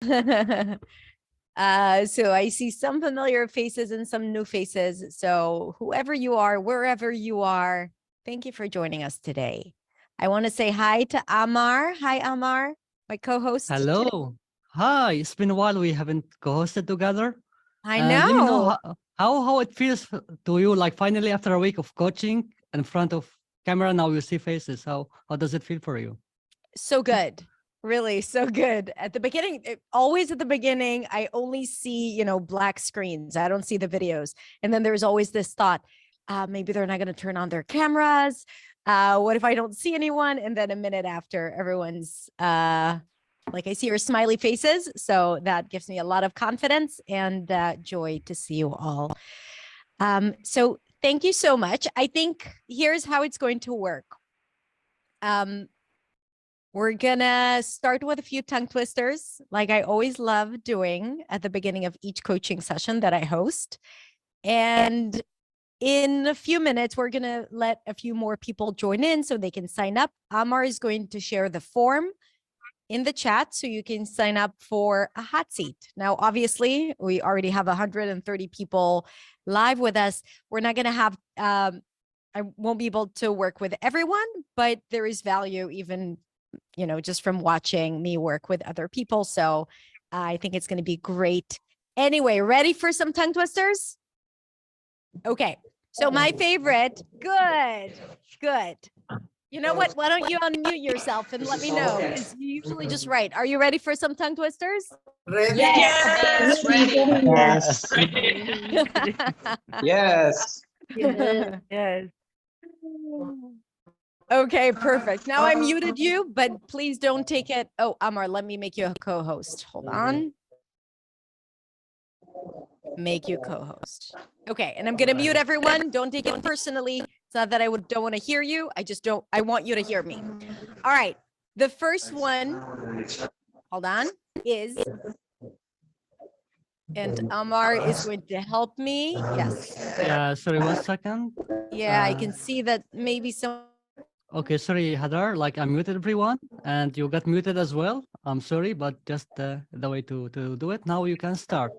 So I see some familiar faces and some new faces. So whoever you are, wherever you are, thank you for joining us today. I want to say hi to Amar. Hi, Amar, my co-host today. Hello. Hi. It's been a while we haven't co-hosted together. I And let me know know. how it feels to you, like finally after a week of coaching in front of camera, now you see faces. How does it feel for you? So good. Really so good. At the beginning, always at the beginning, I only see, black screens. I don't see the videos. And then there's always this thought, maybe they're not going to turn on their cameras. What if I don't see anyone? And then a minute after, everyone's like I see your smiley faces. So that gives me a lot of confidence and joy to see you all. So thank you so much. I think here's how it's going to work. We're gonna start with a few tongue twisters, like I always love doing at the beginning of each coaching session that I host. And in a few minutes, we're gonna let a few more people join in so they can sign up. Amar is going to share the form in the chat so you can sign up for a hot seat. Now, obviously, we already have 130 people live with us. We're not gonna have, I won't be able to work with everyone, but there is value even just from watching me work with other people. So I think it's going to be great. Anyway, ready for some tongue twisters? Okay. So my favorite, good. You know what? Why don't you unmute yourself and let me know? Because you usually just write. Are you ready for some tongue twisters? Yes. Yes. Yes. Okay, perfect. Now I muted you, but please don't take it. Oh, Amar, let me make you a co-host. Hold on. Make you co-host. Okay, and I'm gonna mute everyone. Don't take it personally. It's not that I don't want to hear you. I want you to hear me. All right. The first one, hold on, is, and Amar is going to help me. Yes. Yeah, sorry, 1 second. Yeah, I can see that maybe some. Okay, sorry, Hadar, like I muted everyone and you got muted as well. I'm sorry, but just the way to do it. Now you can start.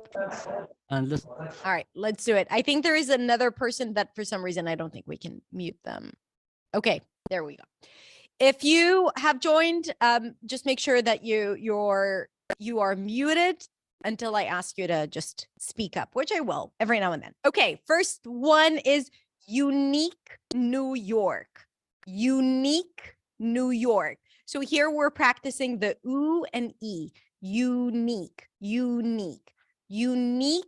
And let's. All right, let's do it. I think there is another person that for some reason I don't think we can mute them. Okay, there we go. If you have joined, just make sure that you are muted until I ask you to just speak up, which I will every now and then. Okay, first one is unique New York. Unique New York. So here we're practicing the oo and e. Unique, unique, unique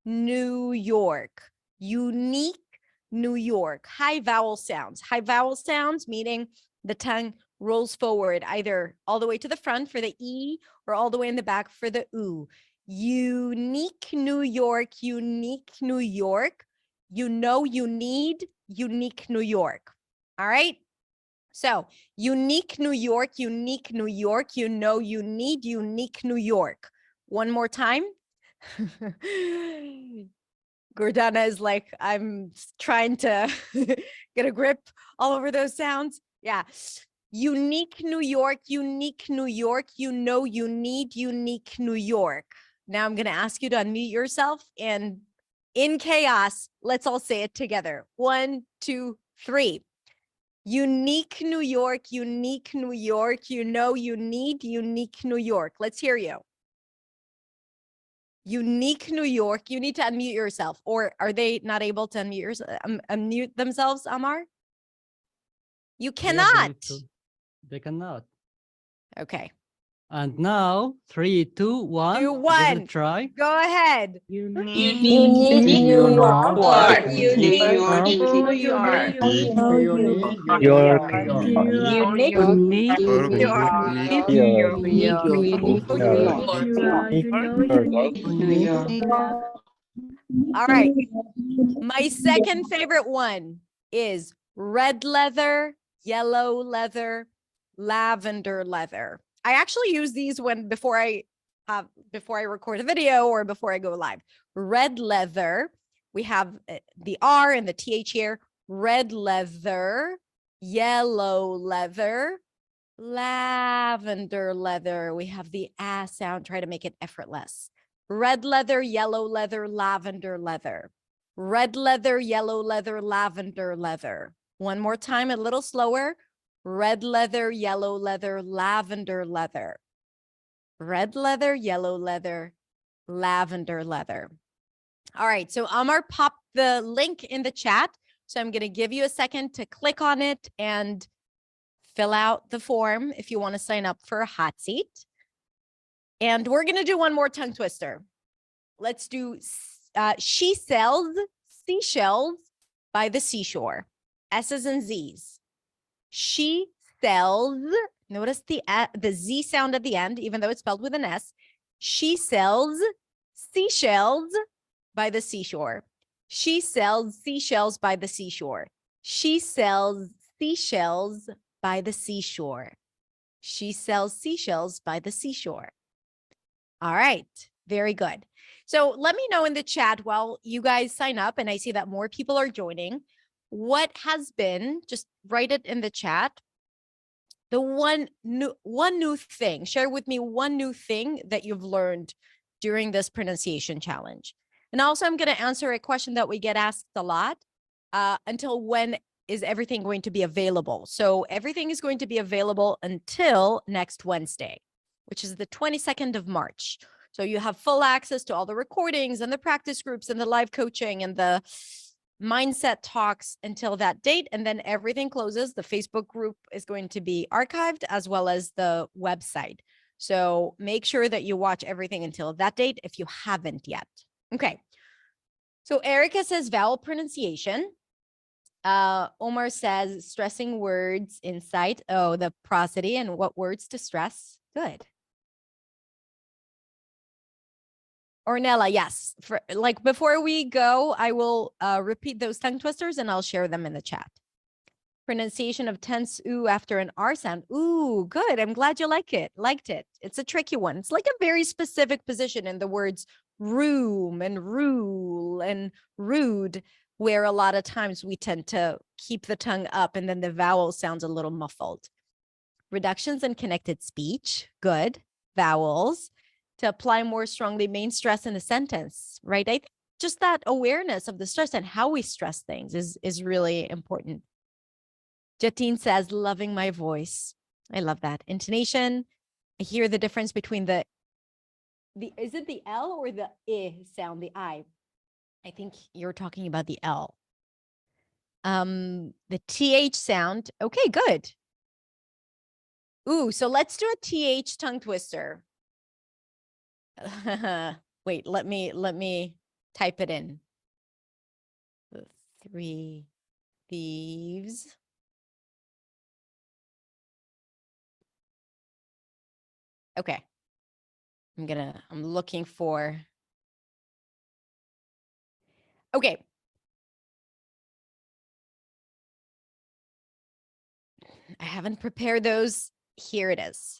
New York. Unique New York. High vowel sounds. High vowel sounds meaning the tongue rolls forward, either all the way to the front for the E or all the way in the back for the oo. Unique New York, unique New York. You need unique New York. All right. So unique New York, unique New York. You need unique New York. One more time. Gordana is like, I'm trying to get a grip all over those sounds. Yeah. Unique New York, unique New York. You need unique New York. Now I'm going to ask you to unmute yourself, and in chaos, let's all say it together. 1, 2, 3. Unique New York, unique New York. You need unique New York. Let's hear you. Unique New York. You need to unmute yourself, or are they not able to unmute themselves, Amar? You cannot. Yeah, they cannot. Okay. And now 3, 2, 1. 2, Give 1. it a try. Go ahead. Unique New New York. York. Unique New York. York. Unique New York. All right. My second favorite one is red leather, yellow leather, lavender leather. I actually use these before I record a video or before I go live. Red leather. We have the R and the TH here. Red leather, yellow leather, Lavender leather. We have the ah sound. Try to make it effortless. Red leather, yellow leather, lavender leather. Red leather, yellow leather, lavender leather. One more time, a little slower. Red leather, yellow leather, lavender leather. Red leather, yellow leather, lavender leather. All right, so Amar popped the link in the chat. So I'm going to give you a second to click on it and fill out the form if you want to sign up for a hot seat. And we're going to do one more tongue twister. Let's do she sells seashells by the seashore. S's and Z's. She sells, notice the Z sound at the end, even though it's spelled with an S. She sells seashells by the seashore. She sells seashells by the seashore. She sells seashells by the seashore. She sells seashells by the seashore. All right, very good. So let me know in the chat while you guys sign up, and I see that more people are joining. What has been, just write it in the chat. The one new thing, share with me one new thing that you've learned during this pronunciation challenge. And also I'm gonna answer a question that we get asked a lot. Until when is everything going to be available? So everything is going to be available until next Wednesday, which is the 22nd of March. So you have full access to all the recordings and the practice groups and the live coaching and the mindset talks until that date. And then everything closes. The Facebook group is going to be archived as well as the website. So make sure that you watch everything until that date if you haven't yet. Okay. So Erica says vowel pronunciation. Omar says stressing words in sight. Oh, the prosody and what words to stress. Good. Ornella, yes. For like before we go, I will repeat those tongue twisters and I'll share them in the chat. Pronunciation of tense ooh after an R sound. Ooh, good. I'm glad you liked it. It's a tricky one. It's like a very specific position in the words room and rule and rude, where a lot of times we tend to keep the tongue up and then the vowel sounds a little muffled. Reductions and connected speech. Good. Vowels. To apply more strongly main stress in the sentence, right? I think just that awareness of the stress and how we stress things is really important. Jatine says, loving my voice. I love that. Intonation. I hear the difference between is it the L or the I sound, the I? I think you're talking about the L. The TH sound. Okay, good. Ooh, so let's do a TH tongue twister. Wait, let me type it in. The 3 thieves. Okay. I'm looking for. Okay. I haven't prepared those. Here it is.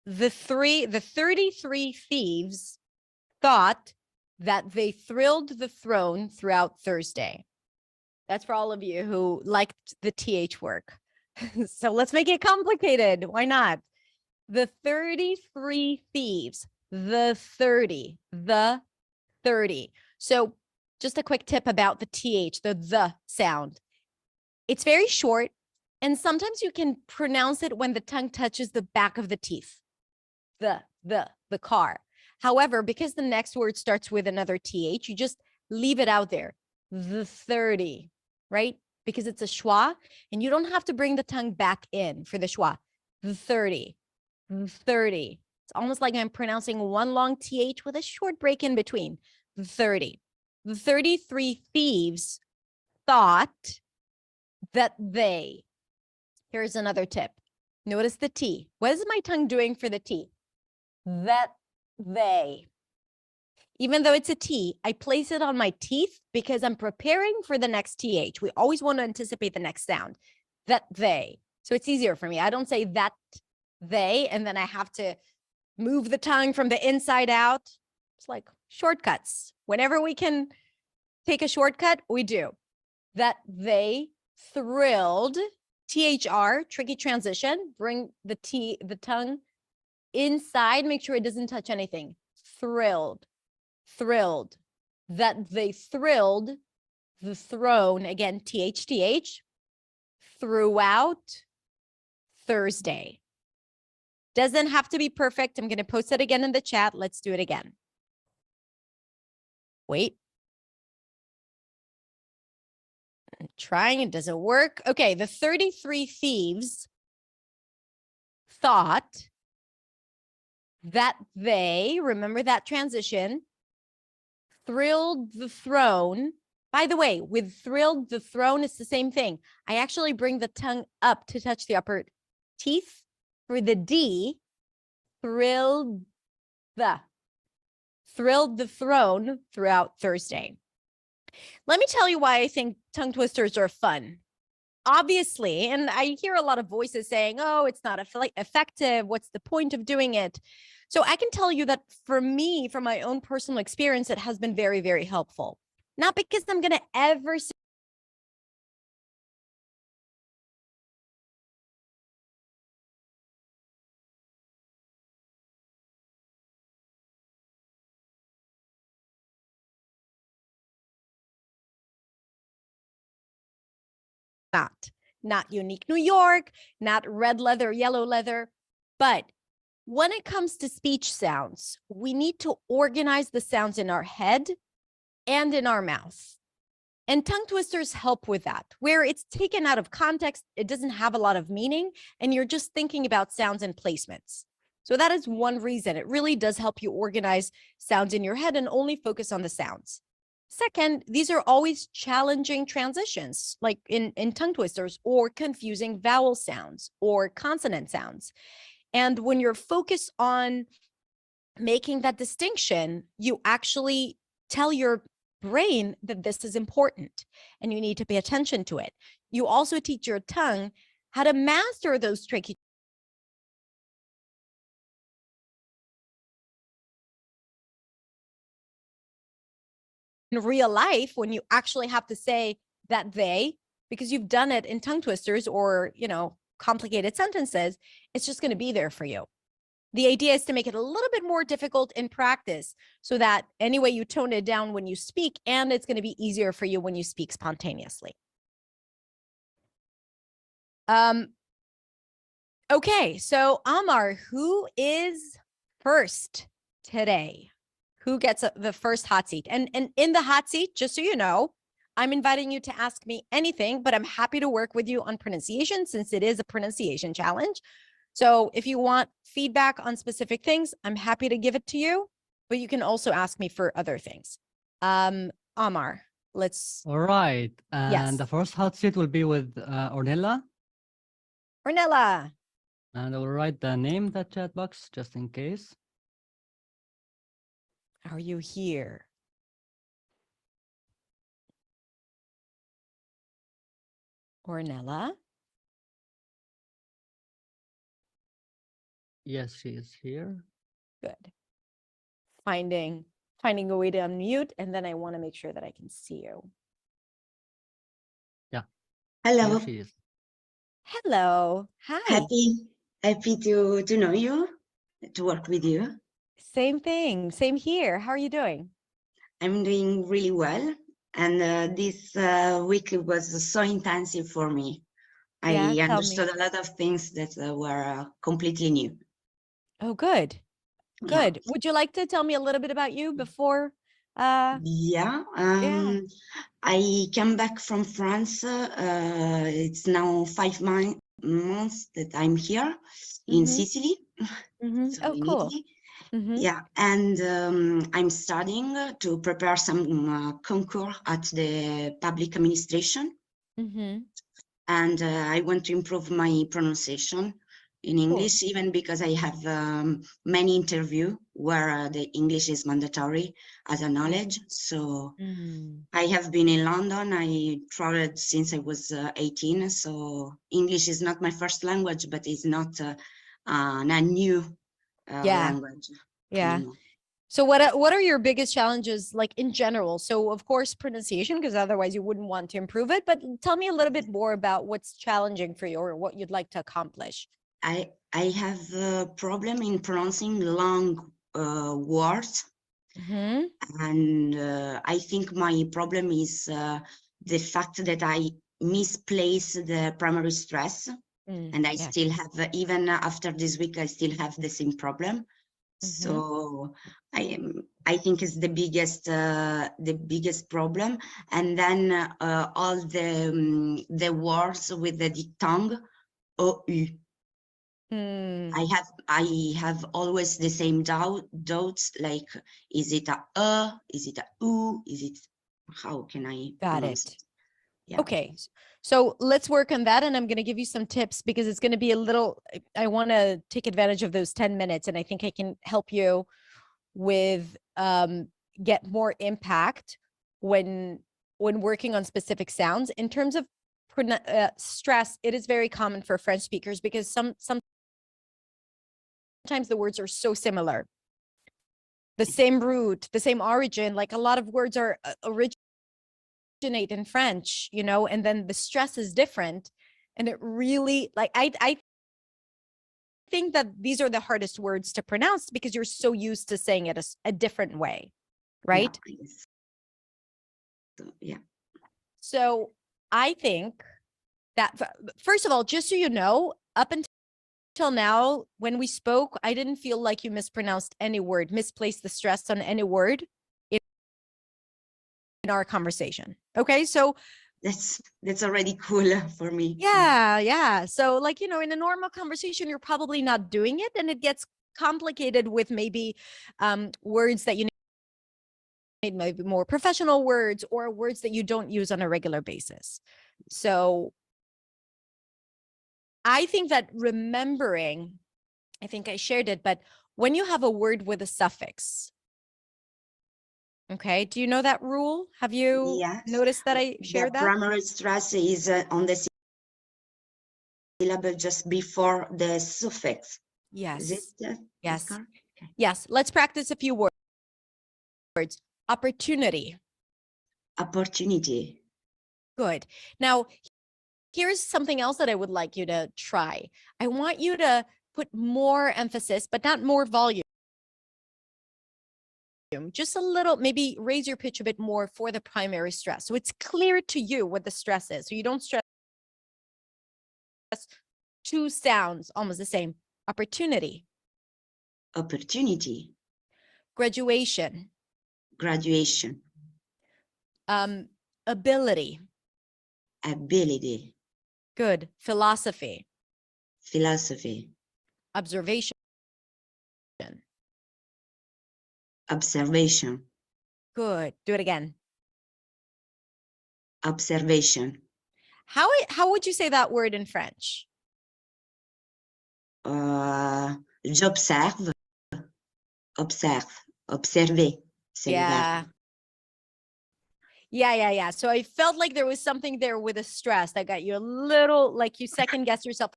The 33 thieves thought that they thrilled the throne throughout Thursday. That's for all of you who liked the TH work. So let's make it complicated. Why not? The 33 thieves, the 30. So just a quick tip about the TH, the sound. It's very short, and sometimes you can pronounce it when the tongue touches the back of the teeth. The car. However, because the next word starts with another TH, you just leave it out there. The 30, right? Because it's a schwa, and you don't have to bring the tongue back in for the schwa. The 30. It's almost like I'm pronouncing one long TH with a short break in between. The 30. The 33 thieves thought that they. Here's another tip. Notice the T. What is my tongue doing for the T? That they. Even though it's a T, I place it on my teeth because I'm preparing for the next TH. We always want to anticipate the next sound. That they. So it's easier for me. I don't say that they, and then I have to move the tongue from the inside out. It's like shortcuts. Whenever we can take a shortcut, we do. That they thrilled THR, tricky transition. Bring the tongue inside. Make sure it doesn't touch anything. Thrilled, thrilled. That they thrilled the throne, again, THTH, throughout Thursday. Doesn't have to be perfect. I'm going to post it again in the chat. Let's do it again. Wait. I'm trying, it doesn't work. Okay, the 33 thieves thought that they, remember that transition, thrilled the throne. By the way, with thrilled the throne, it's the same thing. I actually bring the tongue up to touch the upper teeth. For the D, thrilled the throne throughout Thursday. Let me tell you why I think tongue twisters are fun. Obviously, and I hear a lot of voices saying, oh, it's not effective. What's the point of doing it? So I can tell you that for me, from my own personal experience, it has been very, very helpful. Not because I'm going to ever not Unique New York, not red leather, yellow leather. But when it comes to speech sounds, we need to organize the sounds in our head and in our mouth. And tongue twisters help with that, where it's taken out of context, it doesn't have a lot of meaning, and you're just thinking about sounds and placements. So that is one reason. It really does help you organize sounds in your head and only focus on the sounds. Second, these are always challenging transitions, like in tongue twisters, or confusing vowel sounds or consonant sounds. And when you're focused on making that distinction, you actually tell your brain that this is important and you need to pay attention to it. You also teach your tongue how to master those tricky in real life, when you actually have to say that they, because you've done it in tongue twisters or, complicated sentences, it's just going to be there for you. The idea is to make it a little bit more difficult in practice so that anyway, you tone it down when you speak, and it's going to be easier for you when you speak spontaneously. Okay, so Amar, who is first today? Who gets the first hot seat? And in the hot seat, just so you know, I'm inviting you to ask me anything, but I'm happy to work with you on pronunciation since it is a pronunciation challenge. So if you want feedback on specific things, I'm happy to give it to you, but you can also ask me for other things. Amar, let's. All right. And Yes. the first hot seat will be with Ornella. Ornella. And I will write the name in the chat box just in case. Are you here? Ornella? Yes, she is here. Good. Finding a way to unmute, and then I want to make sure that I can see you. Here Hello, she is. Hello. Hi. happy to know you, to work with you. Same thing. Same here. How are you doing? I'm doing really well, and this week was so intensive for me. Yeah, I tell me. understood a lot of things that were completely new. Oh, good. Yeah. Good. Would you like to tell me a little bit about you before? Yeah, I came back from France. It's now 5 months that I'm here in Mhm. Sicily. So Oh, in cool. Italy. Mhm. Yeah, and I'm studying to prepare some concours at the public administration, Mhm. and I want to improve my pronunciation in English, even because I have many interviews where the English is mandatory as a knowledge. So Mhm. I have been in London. I traveled since I was 18, so English is not my first language, but it's not a new Yeah. language Yeah. anymore. So what are your biggest challenges like in general? So of course pronunciation, because otherwise you wouldn't want to improve it, but tell me a little bit more about what's challenging for you or what you'd like to accomplish. I have a problem in pronouncing long words, Mm-hmm. and I think my problem is the fact that I misplace the primary stress, and I Yeah. still have, even after this week, I still have the same problem. So I think it's the biggest problem. And then all the words with the diphthong, OU. Mm, I have always the same doubts, like, is it a, is it a u, is it, how can I got pronounce it. it? Yeah. Okay. So let's work on that. And I'm going to give you some tips because it's going to be a little, I want to take advantage of those 10 minutes and I think I can help you with get more impact when working on specific sounds. In terms of stress, it is very common for French speakers because sometimes the words are so similar. The same root, the same origin, like a lot of words are originate in French, you know, and then the stress is different. And it really, like, I think that these are the hardest words to pronounce because you're so used to saying it a different way, right? Yeah, I guess. So, yeah. So I think that, first of all, just so you know, up until now, when we spoke, I didn't feel like you mispronounced any word, misplaced the stress on any word in our conversation. Okay. So That's already cool for me. yeah. So like, you know, in a normal conversation, you're probably not doing it and it gets complicated with maybe words that you need, maybe more professional words or words that you don't use on a regular basis. So I think that remembering, I think I shared it, but when you have a word with a suffix, okay, do you know that rule? Have you Yes. noticed that I shared The that? primary stress is on the syllable just before the suffix. Is it? Yes. Yes. Correct? Okay. Yes. Let's practice a few words. Opportunity. Opportunity. Good. Now, here's something else that I would like you to try. I want you to put more emphasis, but not more volume. Just a little, maybe raise your pitch a bit more for the primary stress. So it's clear to you what the stress is. So you don't stress two sounds almost the same. Opportunity. Opportunity. Graduation. Graduation. Ability. Ability. Good. Philosophy. Philosophy. Observation. Observation. Good. Do it again. Observation. How would you say that word in French? J'observe. Observe. Observer. C'est le verbe. Yeah. So I felt like there was something there with a stress that got you a little, like you second guessed yourself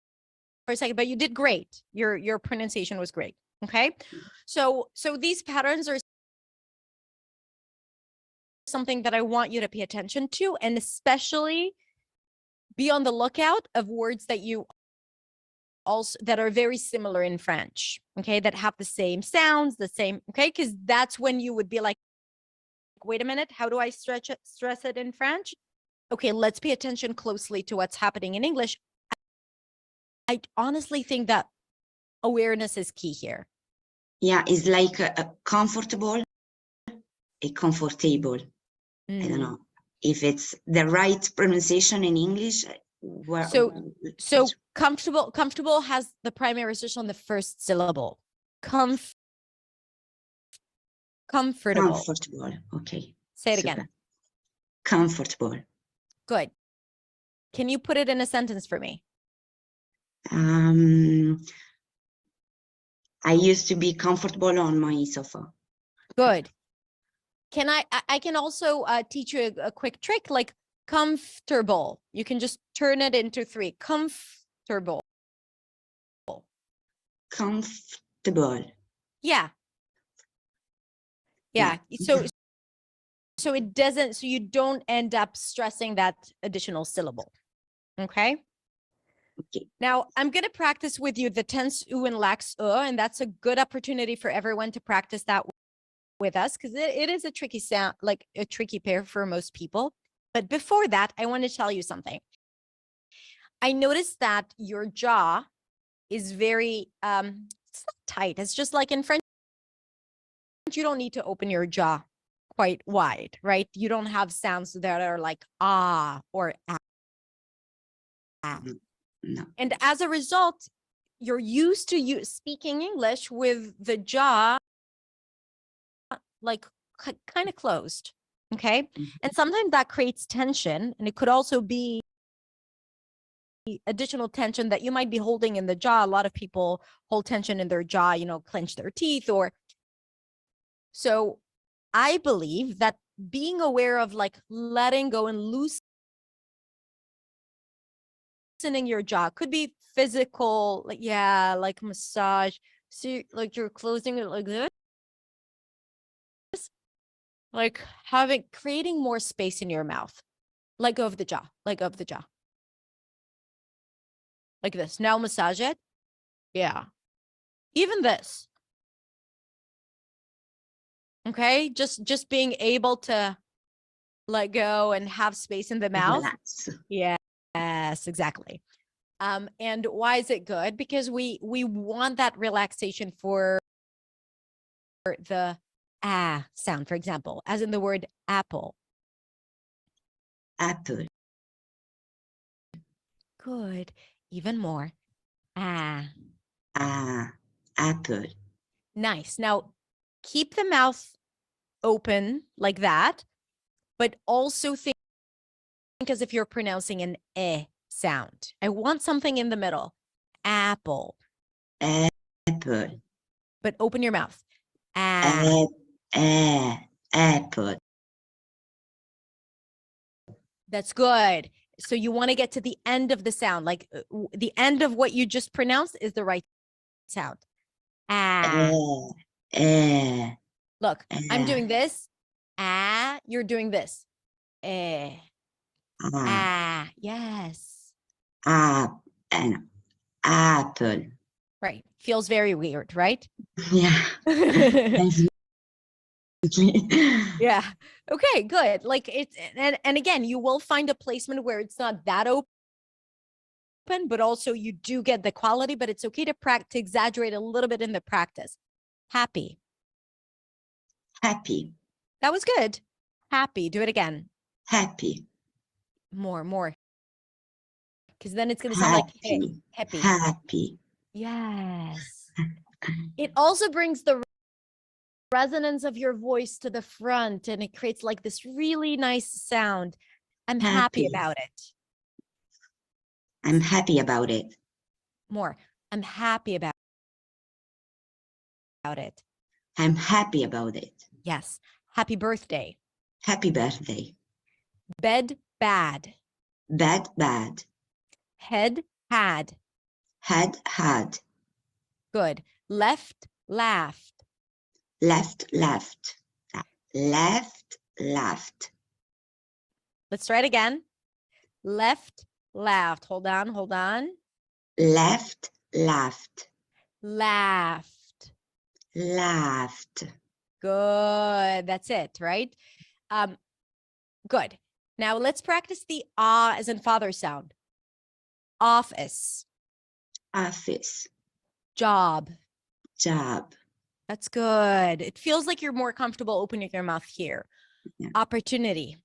for a second, but you did great. Your pronunciation was great. Okay. So these patterns are something that I want you to pay attention to, and especially be on the lookout of words that you also that are very similar in French, okay, that have the same sounds, the same, okay, because that's when you would be like, wait a minute, how do I stress it in French? Okay, let's pay attention closely to what's happening in English. I honestly think that awareness is key here. Yeah, it's like a comfortable, a comfortable. I don't know if it's the right pronunciation in English. So comfortable has the primary stress on the first syllable. Comfortable. Comfortable. Okay. Say it Super. again. Comfortable. Good. Can you put it in a sentence for me? I used to be comfortable on my sofa. Good. Can I can also teach you a quick trick, like comfortable. You can just turn it into 3. Comfortable. Comfortable. Yeah. Yeah. So it doesn't, so you don't end up stressing that additional syllable. Okay. Okay. Now I'm going to practice with you the tense u and lax and that's a good opportunity for everyone to practice that with us because it is a tricky sound, like a tricky pair for most people. But before that, I want to tell you something. I noticed that your jaw is very, it's not tight. It's just like in French, you don't need to open your jaw quite wide, right? You don't have sounds that are like ah or ah. No. And as a result, you're used to you speaking English with the jaw like kind of closed. Okay. And sometimes that creates tension, and it could also be additional tension that you might be holding in the jaw. A lot of people hold tension in their jaw, clench their teeth or. So I believe that being aware of like letting go and loosening your jaw could be physical, like, yeah, like massage. So like you're closing it like this. Like creating more space in your mouth. Let go of the jaw, let go of the jaw. Like this. Now massage it. Yeah. Even this. Okay. Just being able to let go and have space in the mouth. Relax. Yes, exactly. And why is it good? Because we want that relaxation for the ah sound, for example, as in the word apple. Apple. Good. Even more. Ah. Ah. Apple. Nice. Now keep the mouth open like that, but also think as if you're pronouncing an eh sound. I want something in the middle. Apple. Apple. But open your mouth. Ah. Apple. That's good. So you want to get to the end of the sound, like the end of what you just pronounced is the right sound. Ah. Look, I'm doing this. Ah, you're doing this. Eh. Ah, yes. And apple. Right. Feels very weird, right? Yeah. Yeah. Okay, good. Like it's and again, you will find a placement where it's not that open, but also you do get the quality, but it's okay to exaggerate a little bit in the practice. Happy. Happy. That was good. Happy. Do it again. Happy. More. Because then it's going to sound like hey, happy. Happy. Yes. It also brings the resonance of your voice to the front and it creates like this really nice sound. I'm happy about it. I'm happy about it. More. I'm happy about it. I'm happy about it. Yes. Happy birthday. Happy birthday. Bed, bad. Bad. Head, had. Had. Good. Left, laughed. Left. Let's try it again. Left, laughed. Hold on. Left, laughed. Laughed. Good. That's it, right? Good. Now let's practice the ah as in father sound. Office. Job. That's good. It feels like you're more comfortable opening your mouth here. Yeah. Opportunity.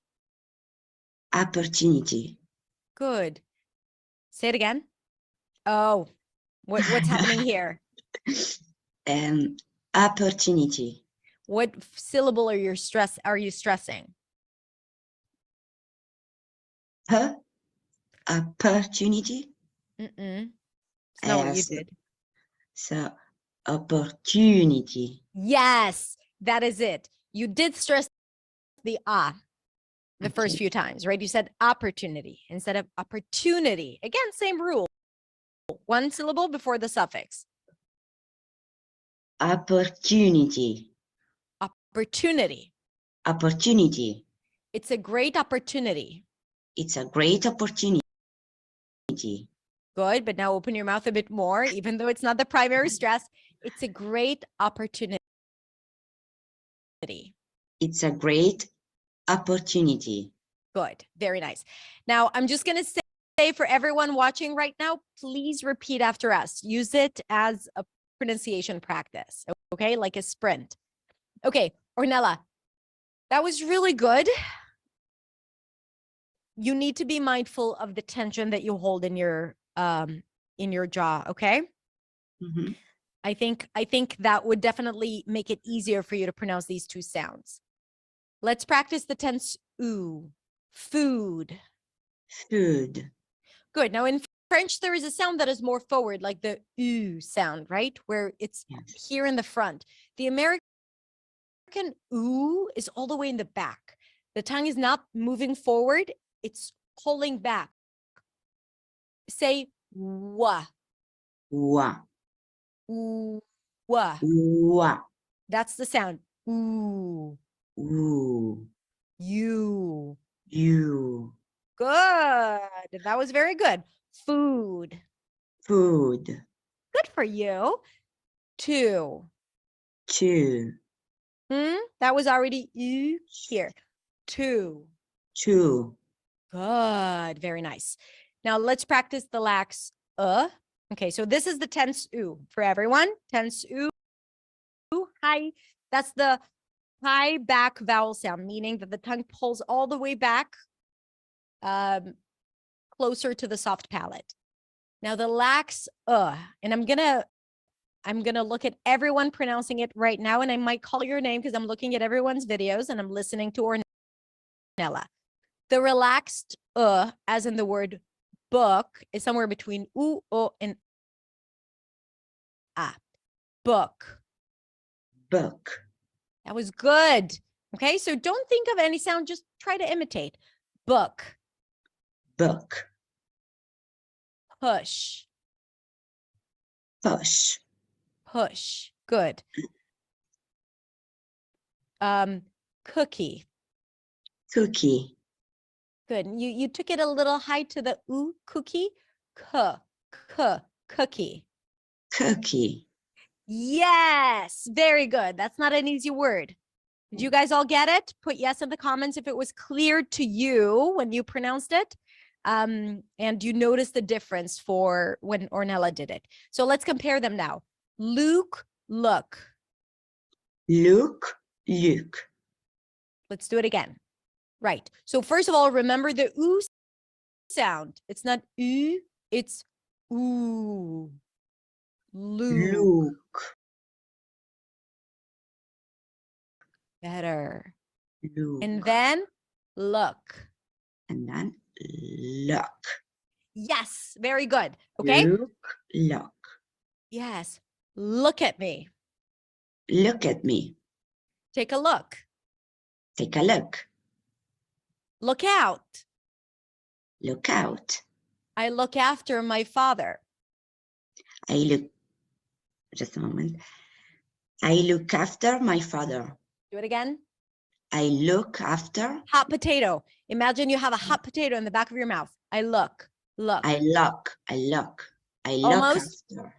Good. Say it again. Oh, what's happening here? Opportunity. What syllable are you stressing? Opportunity. It's not what you So- did. So opportunity. Yes, that is it. You did stress the the first Okay. few times, right? You said opportunity instead of opportunity. Again, same rule. One syllable before the suffix. Opportunity. opportunity. Opportunity. It's a great opportunity. It's a great opportunity. Good, but now open your mouth a bit more, even though it's not the primary stress. It's a great opportunity. It's a great opportunity. Good, very nice. Now, I'm just going to say for everyone watching right now, please repeat after us. Use it as a pronunciation practice, okay? Like a sprint. Okay, Ornella, that was really good. You need to be mindful of the tension that you hold in your jaw, okay? Mhm. I think that would definitely make it easier for you to pronounce these two sounds. Let's practice the tense oo. Food. Food. Good. Now in French, there is a sound that is more forward, like the oo sound, right? Where it's Yes. here in the front. The American oo is all the way in the back. The tongue is not moving forward. It's pulling back. Say wa. Wa. Wa. Wa. That's the sound. Ooh. Ooh. You. You. Good. That was very good. Food. Food. Good for you. Two. Two. That was already you here. Two. Two. Good. Very nice. Now let's practice the lax Okay, so this is the tense oo for everyone. Tense oo. Hi. That's the high back vowel sound, meaning that the tongue pulls all the way back closer to the soft palate. Now the lax and I'm gonna look at everyone pronouncing it right now, and I might call your name because I'm looking at everyone's videos and I'm listening to Ornella. The relaxed as in the word book, is somewhere between oo, o, and ah. Book. Book. That was good. Okay, so don't think of any sound, just try to imitate. Book. Book. Push. Push. Push. Good. Cookie. Cookie. Good. You took it a little high to the oo, cookie. Cookie. Cookie. Yes, very good. That's not an easy word. Did you guys all get it? Put yes in the comments if it was clear to you when you pronounced it. And you noticed the difference for when Ornella did it. So let's compare them now. Luke, look. Look. Look. Let's do it again. Right. So first of all, remember the oo sound. It's not oo, it's ooh. Luke. Look. Better. Look. And then look. And then look. Yes, very good. Okay. Look. Look. Yes. Look at me. Look at me. Take a look. Take a look. Look out. Look out. I look after my father. I look. Just a moment. I look after my father. Do it again. I look after. Hot potato. Imagine you have a hot potato in the back of your mouth. I look. Look. I look. I look. I look Almost. after.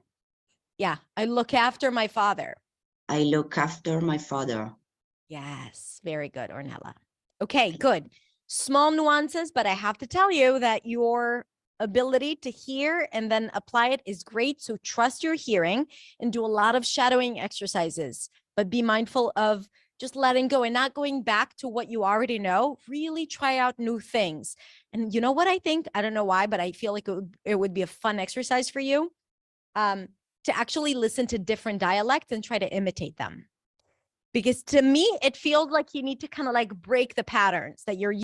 Yeah. I look after my father. I look after my father. Yes. Very good, Ornella. Okay, good. Small nuances, but I have to tell you that your ability to hear and then apply it is great. So trust your hearing and do a lot of shadowing exercises, but be mindful of just letting go and not going back to what you already know. Really try out new things. And you know what I think? I don't know why, but I feel like it would be a fun exercise for you to actually listen to different dialects and try to imitate them. Because to me, it feels like you need to kind of like break the patterns that you're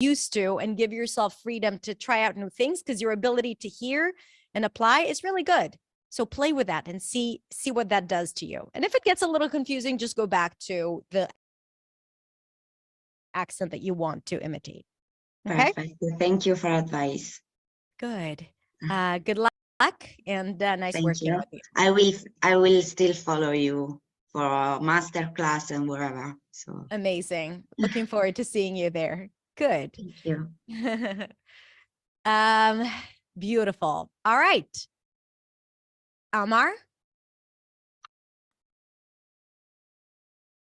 used to and give yourself freedom to try out new things, because your ability to hear and apply is really good. So play with that and see what that does to you. And if it gets a little confusing, just go back to the accent that you want to imitate. Okay, Perfect. Thank you for advice. good. Good luck and nice Thank working you. with you. I will still follow you for a master class and wherever. So Amazing. Looking forward to seeing you there. Good. thank you. Beautiful. All right. Amar?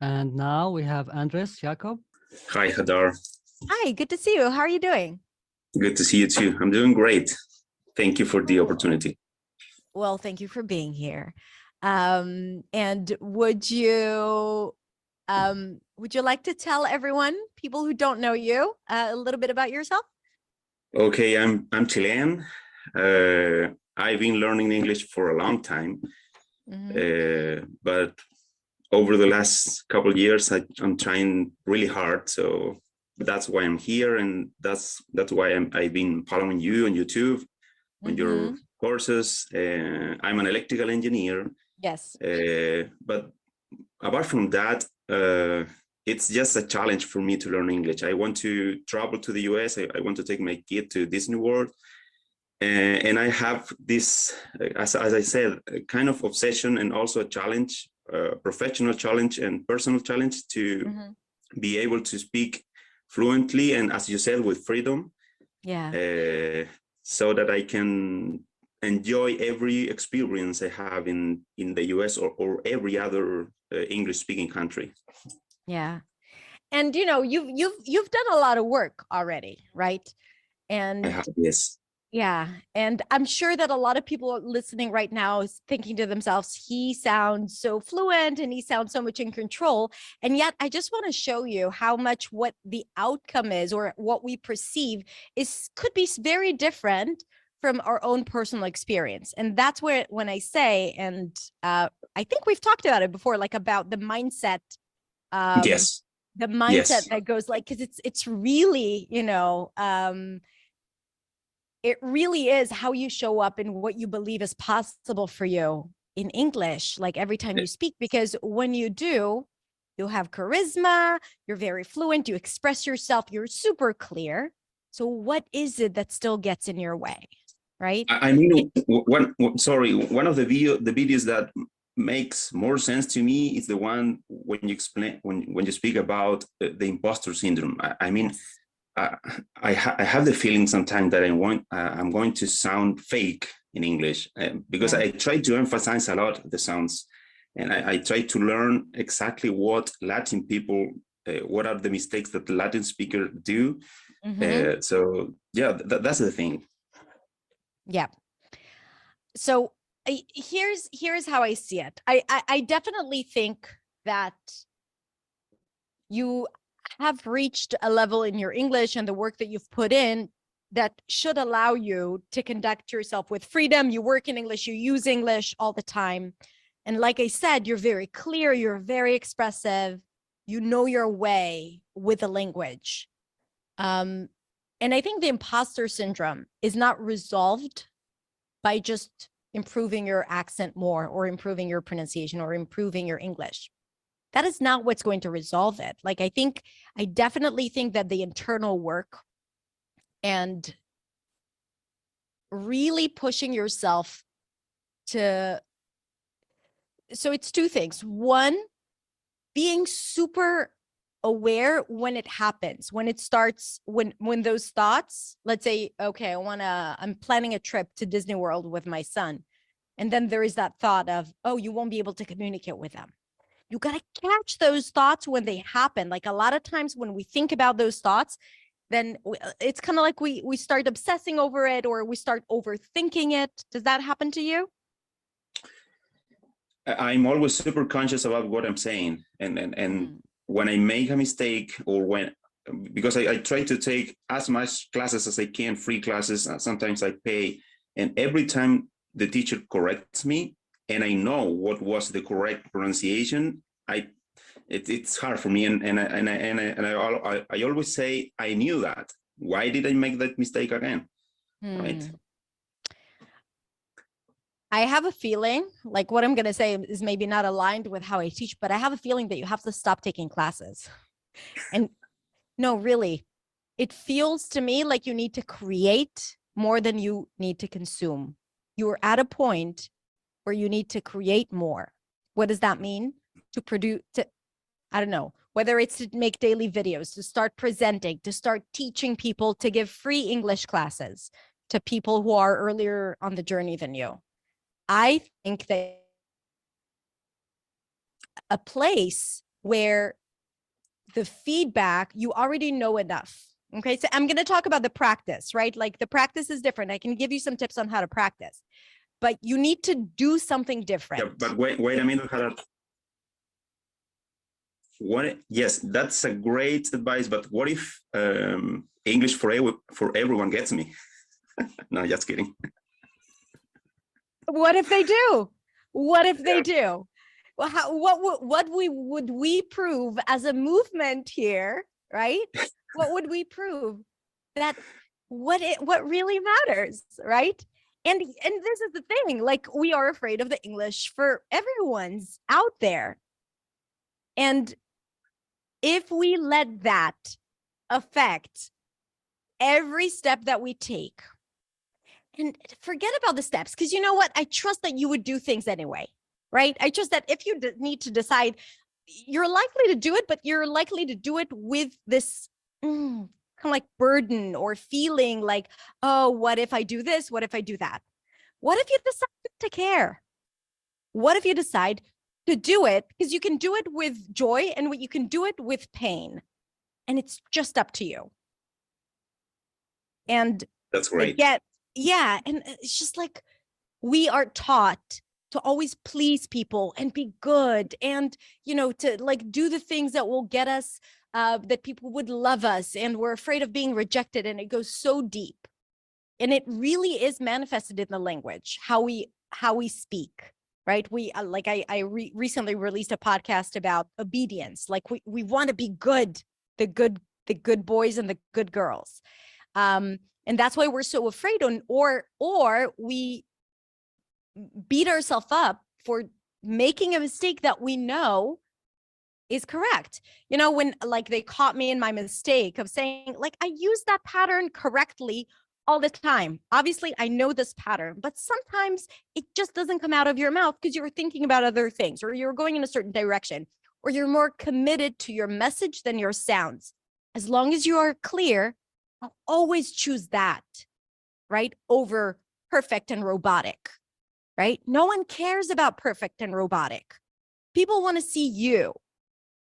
And now we have Andres Jacob. Hi, Hadar. Hi, good to see you. How are you doing? Good to see you too. I'm doing great. Thank you for the opportunity. Well, thank you for being here. And would you like to tell everyone, people who don't know you, a little bit about yourself? Okay, I'm Chilean. I've been learning English for a long time, but over the last couple of years, I'm trying really hard. So that's why I'm here, and that's why I've been following you on YouTube, on your courses. I'm an electrical engineer. Yes. But apart from that, it's just a challenge for me to learn English. I want to travel to the US. I want to take my kid to Disney World. And I have this, as I said, a kind of obsession and also a challenge, professional challenge and personal challenge to be able to speak fluently and, as you said, with freedom. Yeah. So that I can enjoy every experience I have in the US or every other English-speaking country. Yeah. And you know, you've done a lot of work already, right? And I have, yes. yeah, and I'm sure that a lot of people listening right now is thinking to themselves, he sounds so fluent and he sounds so much in control. And yet I just want to show you how much what the outcome is or what we perceive could be very different from our own personal experience. And that's where, when I say, and I think we've talked about it before, like about the mindset. Yes. The mindset that goes like, because it's really, you know, it really is how you show up and what you believe is possible for you in English, like every time you speak, because when you do, you'll have charisma, you're very fluent, you express yourself, you're super clear. So what is it that still gets in your way, right? I mean, one of the videos that makes more sense to me is the one when you explain, when you speak about the imposter syndrome. I mean, I have the feeling sometimes that I'm going to sound fake in English because I try to emphasize a lot the sounds, and I try to learn exactly what Latin people, what are the mistakes that the Latin speaker do. So yeah, that's the thing. Yeah. So here's how I see it. I definitely think that you have reached a level in your English and the work that you've put in that should allow you to conduct yourself with freedom. You work in English, you use English all the time. And like I said, you're very clear, you're very expressive, you know your way with the language. And I think the imposter syndrome is not resolved by just improving your accent more or improving your pronunciation or improving your English. That is not what's going to resolve it. Like, I definitely think that the internal work and really pushing yourself to, so it's two things. One, being super aware when it happens, when it starts, when those thoughts, let's say, okay, I'm planning a trip to Disney World with my son. And then there is that thought of, oh, you won't be able to communicate with them. You got to catch those thoughts when they happen. Like a lot of times when we think about those thoughts, then it's kind of like we start obsessing over it or we start overthinking it. Does that happen to you? I'm always super conscious about what I'm saying. And when I make a mistake or because I try to take as much classes as I can, free classes, sometimes I pay. And every time the teacher corrects me, and I know what was the correct pronunciation, it's hard for me, and I always say, I knew that. Why did I make that mistake again? Right. I have a feeling, like what I'm going to say is maybe not aligned with how I teach, but I have a feeling that you have to stop taking classes. And no, really, it feels to me like you need to create more than you need to consume. You're at a point where you need to create more. What does that mean? to produce, I don't know, whether it's to make daily videos, to start presenting, to start teaching people, to give free English classes to people who are earlier on the journey than you. I think that a place where the feedback, you already know enough. Okay, so I'm going to talk about the practice, right? Like the practice is different. I can give you some tips on how to practice, but you need to do something different. Yeah, but wait a minute, Haddad. Yes, that's a great advice, but what if English for everyone gets me? No, just kidding. What if they do? What if they do? Well, what would we prove as a movement here, right? What would we prove? That what really matters, right? And this is the thing, like we are afraid of the English for everyone's out there. And if we let that affect every step that we take, and forget about the steps, because you know what? I trust that you would do things anyway, right? I trust that if you need to decide, you're likely to do it, but you're likely to do it with this kind of like burden or feeling like, oh, what if I do this? What if I do that? What if you decide to care? What if you decide to do it? Because you can do it with joy and you can do it with pain. And it's just up to you. And that's great. Again, yeah. And it's just like we are taught to always please people and be good and, you know, to like do the things that will get us, that people would love us. And we're afraid of being rejected. And it goes so deep. And it really is manifested in the language, how we speak, right? We I recently released a podcast about obedience. Like we want to be good, the good boys and the good girls. And that's why we're so afraid or we beat ourselves up for making a mistake that we know is correct. You know, when like they caught me in my mistake of saying like, I use that pattern correctly all the time. Obviously, I know this pattern, but sometimes it just doesn't come out of your mouth because you're thinking about other things or you're going in a certain direction or you're more committed to your message than your sounds. As long as you are clear, I'll always choose that, right? Over perfect and robotic, right? No one cares about perfect and robotic. People want to see you,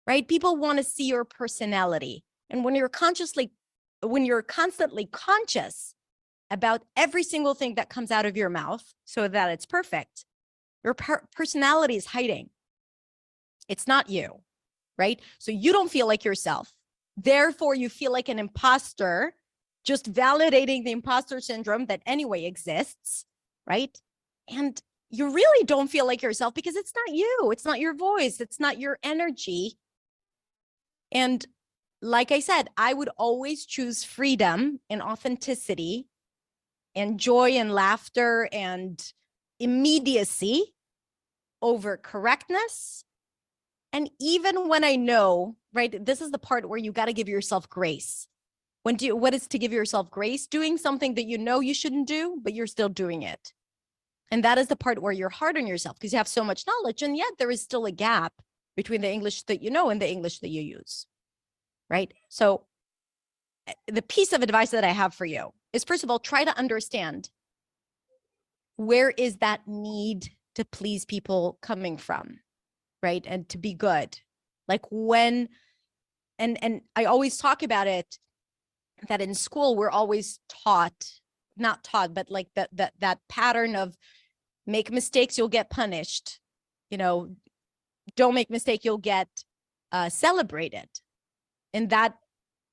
right? People want to see your personality. And when you're constantly conscious about every single thing that comes out of your mouth so that it's perfect, your personality is hiding. It's not you, right? So you don't feel like yourself. Therefore, you feel like an imposter, just validating the imposter syndrome that anyway exists, right? And you really don't feel like yourself because it's not you. It's not your voice. It's not your energy. And like I said, I would always choose freedom and authenticity and joy and laughter and immediacy over correctness. And even when I know, right, this is the part where you got to give yourself grace. What is to give yourself grace? Doing something that you know you shouldn't do, but you're still doing it. And that is the part where you're hard on yourself because you have so much knowledge and yet there is still a gap between the English that you know and the English that you use, right? So the piece of advice that I have for you is, first of all, try to understand where is that need to please people coming from, right? And to be good. Like when, and I always talk about it, that in school, we're always not taught, but like that pattern of make mistakes, you'll get punished. You know, don't make mistake, you'll get celebrated. And that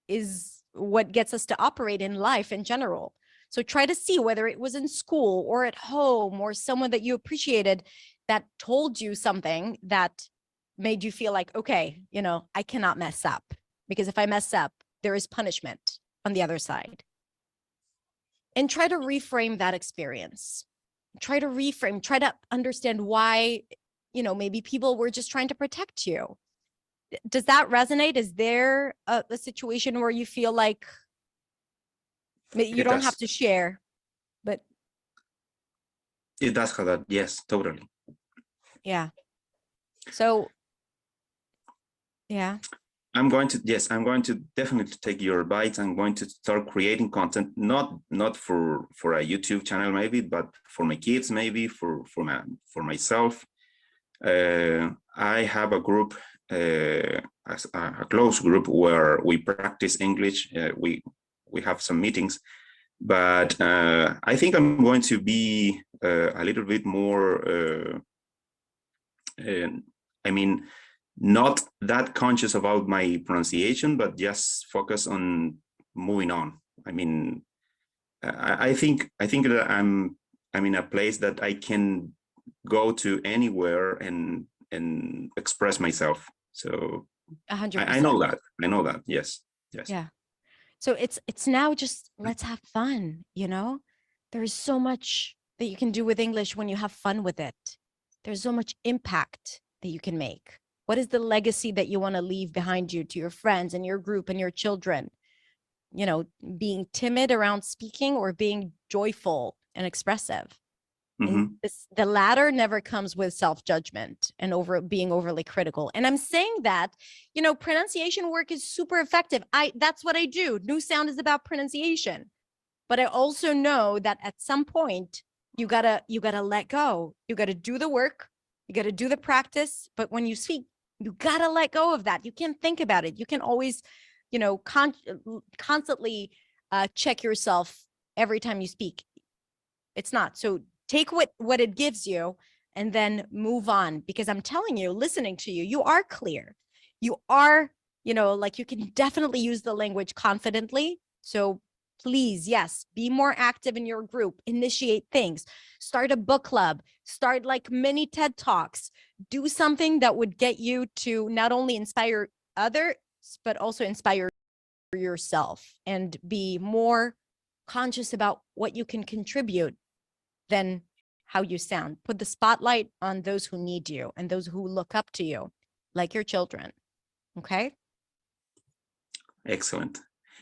is what gets us to operate in life in general. So try to see whether it was in school or at home or someone that you appreciated that told you something that made you feel like, okay, you know, I cannot mess up because if I mess up, there is punishment on the other side. And try to reframe that experience. Try to understand why, you know, maybe people were just trying to protect you. Does that resonate? Is there a situation where you feel like you don't have to share, but it does have that? Yes, totally. Yeah. So Yeah. I'm going to definitely take your advice. I'm going to start creating content, not for a YouTube channel maybe, but for my kids maybe, for myself. I have a group, a close group where we practice English. We have some meetings, but I think I'm going to be a little bit more. I mean, not that conscious about my pronunciation, but just focus on moving on. I mean, I think that I'm in a place that I can go to anywhere and express myself. So 100%. I know that. I know that. Yes. Yes. Yeah. So it's now just let's have fun, you know? There's so much that you can do with English when you have fun with it. There's so much impact that you can make. What is the legacy that you want to leave behind you to your friends and your group and your children? You know, being timid around speaking or being joyful and expressive. And the latter never comes with self-judgment and being overly critical. And I'm saying that, you know, pronunciation work is super effective. That's what I do. New Sound is about pronunciation. But I also know that at some point you gotta let go. You gotta do the work. You gotta do the practice. But when you speak, you gotta let go of that. You can't think about it. You can always, you know, constantly check yourself every time you speak. It's not. So take what it gives you and then move on, because I'm telling you, listening to you, you are clear. You are, you know, like you can definitely use the language confidently. So please, yes, be more active in your group, initiate things, start a book club, start like mini TED Talks, do something that would get you to not only inspire others, but also inspire yourself and be more conscious about what you can contribute than how you sound. Put the spotlight on those who need you and those who look up to you, like your children. Okay. Excellent.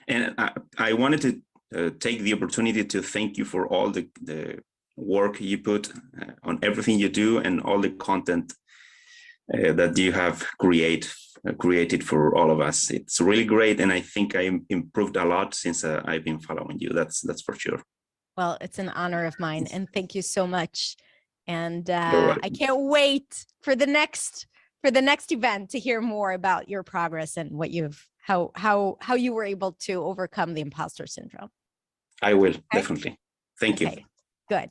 And I wanted to take the opportunity to thank you for all the work you put on everything you do and all the content that you have created for all of us. It's really great. And I think I improved a lot since I've been following you. That's for sure. Well, it's an honor of mine. And thank you so much. And You're I can't wait for the next event to hear more about your progress and what how you were able to overcome the imposter syndrome. I will, Okay. definitely. Thank you. Good.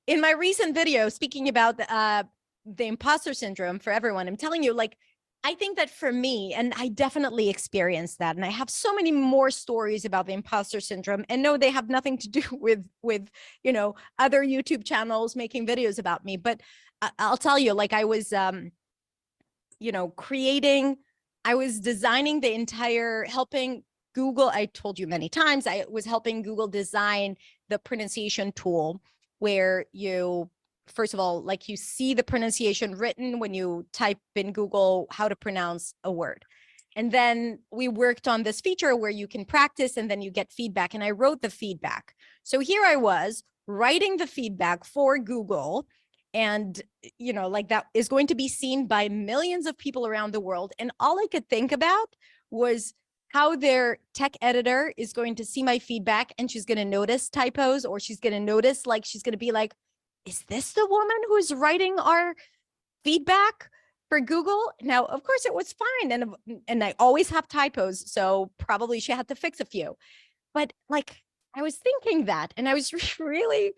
In my recent video, speaking about the imposter syndrome for everyone, I'm telling you, like, I think that for me, and I definitely experienced that, and I have so many more stories about the imposter syndrome, and no, they have nothing to do with you know, other YouTube channels making videos about me. But I'll tell you, like, I was, you know, I was designing the entire, helping Google. I told you many times, I was helping Google design the pronunciation tool where you, first of all, like you see the pronunciation written when you type in Google how to pronounce a word. And then we worked on this feature where you can practice and then you get feedback. And I wrote the feedback. So here I was writing the feedback for Google. And, you know, like that is going to be seen by millions of people around the world. And all I could think about was how their tech editor is going to see my feedback and she's going to notice typos, or she's going to notice, like, she's going to be like, is this the woman who's writing our feedback for Google? Now, of course, it was fine. And I always have typos. So probably she had to fix a few. But like, I was thinking that, and I was really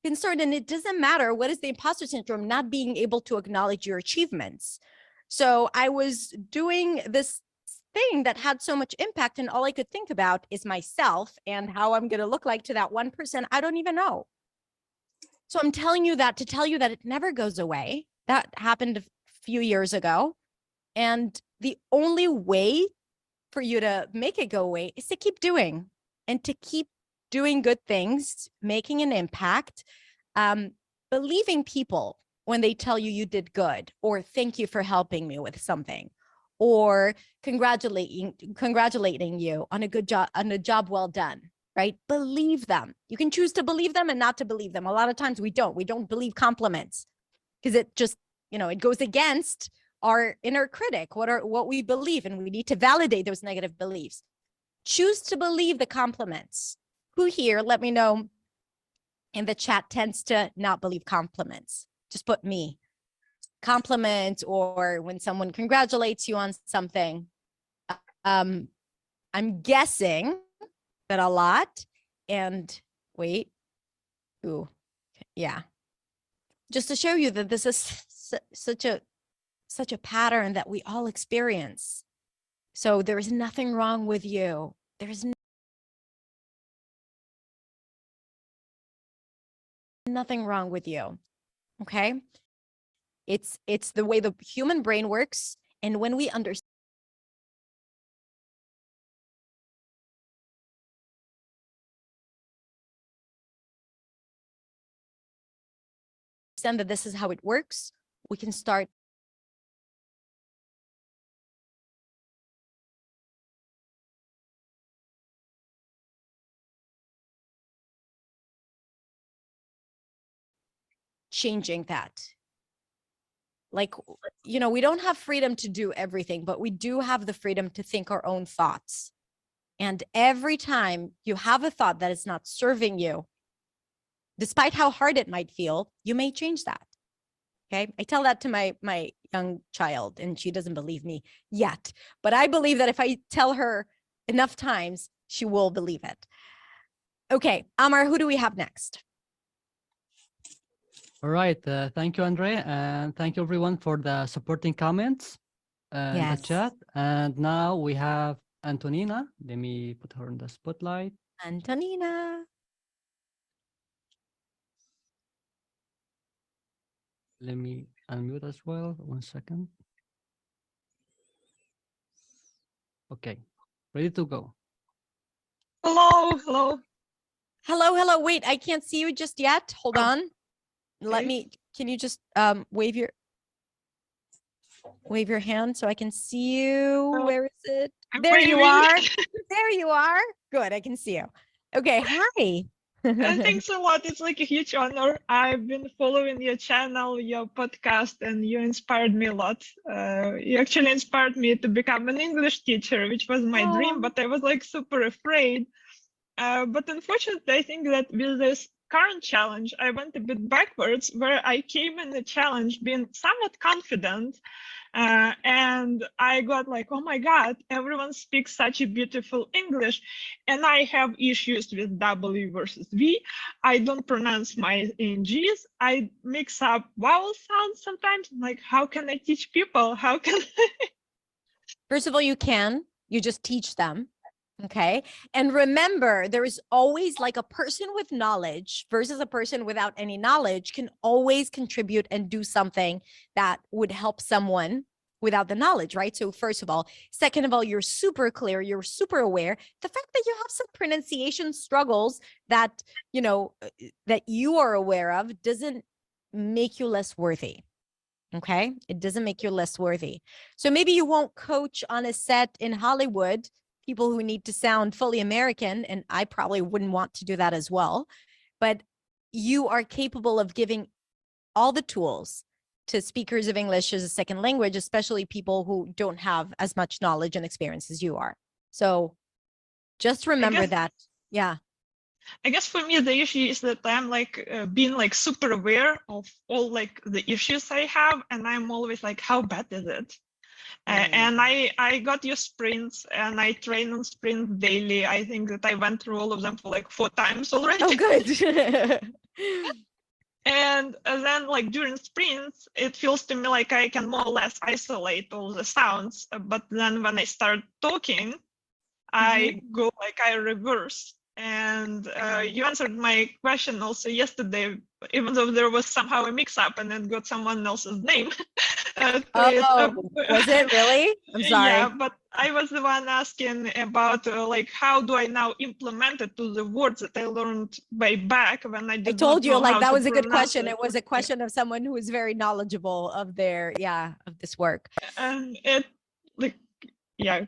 concerned. And it doesn't matter what is the imposter syndrome, not being able to acknowledge your achievements. So I was doing this thing that had so much impact, and all I could think about is myself and how I'm going to look like to that 1% I don't even know. So I'm telling you that to tell you that it never goes away. That happened a few years ago. And the only way for you to make it go away is to keep doing, and to keep doing good things, making an impact, believing people when they tell you you did good, or thank you for helping me with something, or congratulating you on a good job, on a job well done, right? Believe them. You can choose to believe them and not to believe them. A lot of times we don't believe compliments because it just, you know, it goes against our inner critic, what we believe, and we need to validate those negative beliefs. Choose to believe the compliments. Who here, let me know in the chat, tends to not believe compliments? Just put me. Compliment, or when someone congratulates you on something. I'm guessing that a lot. And wait, ooh, yeah. Just to show you that this is such a pattern that we all experience. So there is nothing wrong with you. There is nothing wrong with you. Okay? It's the way the human brain works. And when we understand that this is how it works, we can start changing that. Like, we don't have freedom to do everything, but we do have the freedom to think our own thoughts. And every time you have a thought that is not serving you, despite how hard it might feel, you may change that. Okay. I tell that to my young child, and she doesn't believe me yet, but I believe that if I tell her enough times, she will believe it. Okay. Amar, who do we have next? All right. Thank you, Andre. And thank you, everyone, for the supporting comments in the Yes. chat. And now we have Antonina. Let me put her in the spotlight. Antonina. Let me unmute as well. 1 second. Okay. Ready to go. Hello, hello. Hello. Wait, I can't see you just yet. Hold Oh, on. Let okay. me, can you just wave your hand so I can see you? Oh, Where is it? I'm There you waving. are. There you are. Good. I can see you. Okay. Hi. Thanks a lot. It's like a huge honor. I've been following your channel, your podcast, and you inspired me a lot. You actually inspired me to become an English teacher, which was my dream, Oh. but I was like super afraid. But unfortunately, I think that with this current challenge, I went a bit backwards, where I came in the challenge being somewhat confident. And I got like, oh my God, everyone speaks such a beautiful English. And I have issues with W versus V. I don't pronounce my NGs. I mix up vowel sounds sometimes. I'm like, how can I teach people? How can First of all, you just teach them. Okay. And remember, there is always like a person with knowledge versus a person without any knowledge can always contribute and do something that would help someone without the knowledge, right? So first of all, second of all, you're super clear, you're super aware. The fact that you have some pronunciation struggles that, that you are aware of doesn't make you less worthy. Okay. It doesn't make you less worthy. So maybe you won't coach on a set in Hollywood people who need to sound fully American, and I probably wouldn't want to do that as well, but you are capable of giving all the tools to speakers of English as a second language, especially people who don't have as much knowledge and experience as you are. So just remember that. Yeah. I guess for me, the issue is that I'm like being like super aware of all like the issues I have. And I'm always like, how bad is it? And I got your sprints, and I train on sprints daily. I think that I went through all of them for like 4 times already. Oh, good. And then like during sprints, it feels to me like I can more or less isolate all the sounds. But then when I start talking, I go like I reverse. And you answered my question also yesterday, even though there was somehow a mix up and then got someone else's name. Was it really? I'm sorry. Yeah, but I was the one asking about like, how do I now implement it to the words that I learned way back when I did I told you, like, that was a good pronounce question. It was a question of someone who is very knowledgeable of of this work. And it like, yeah,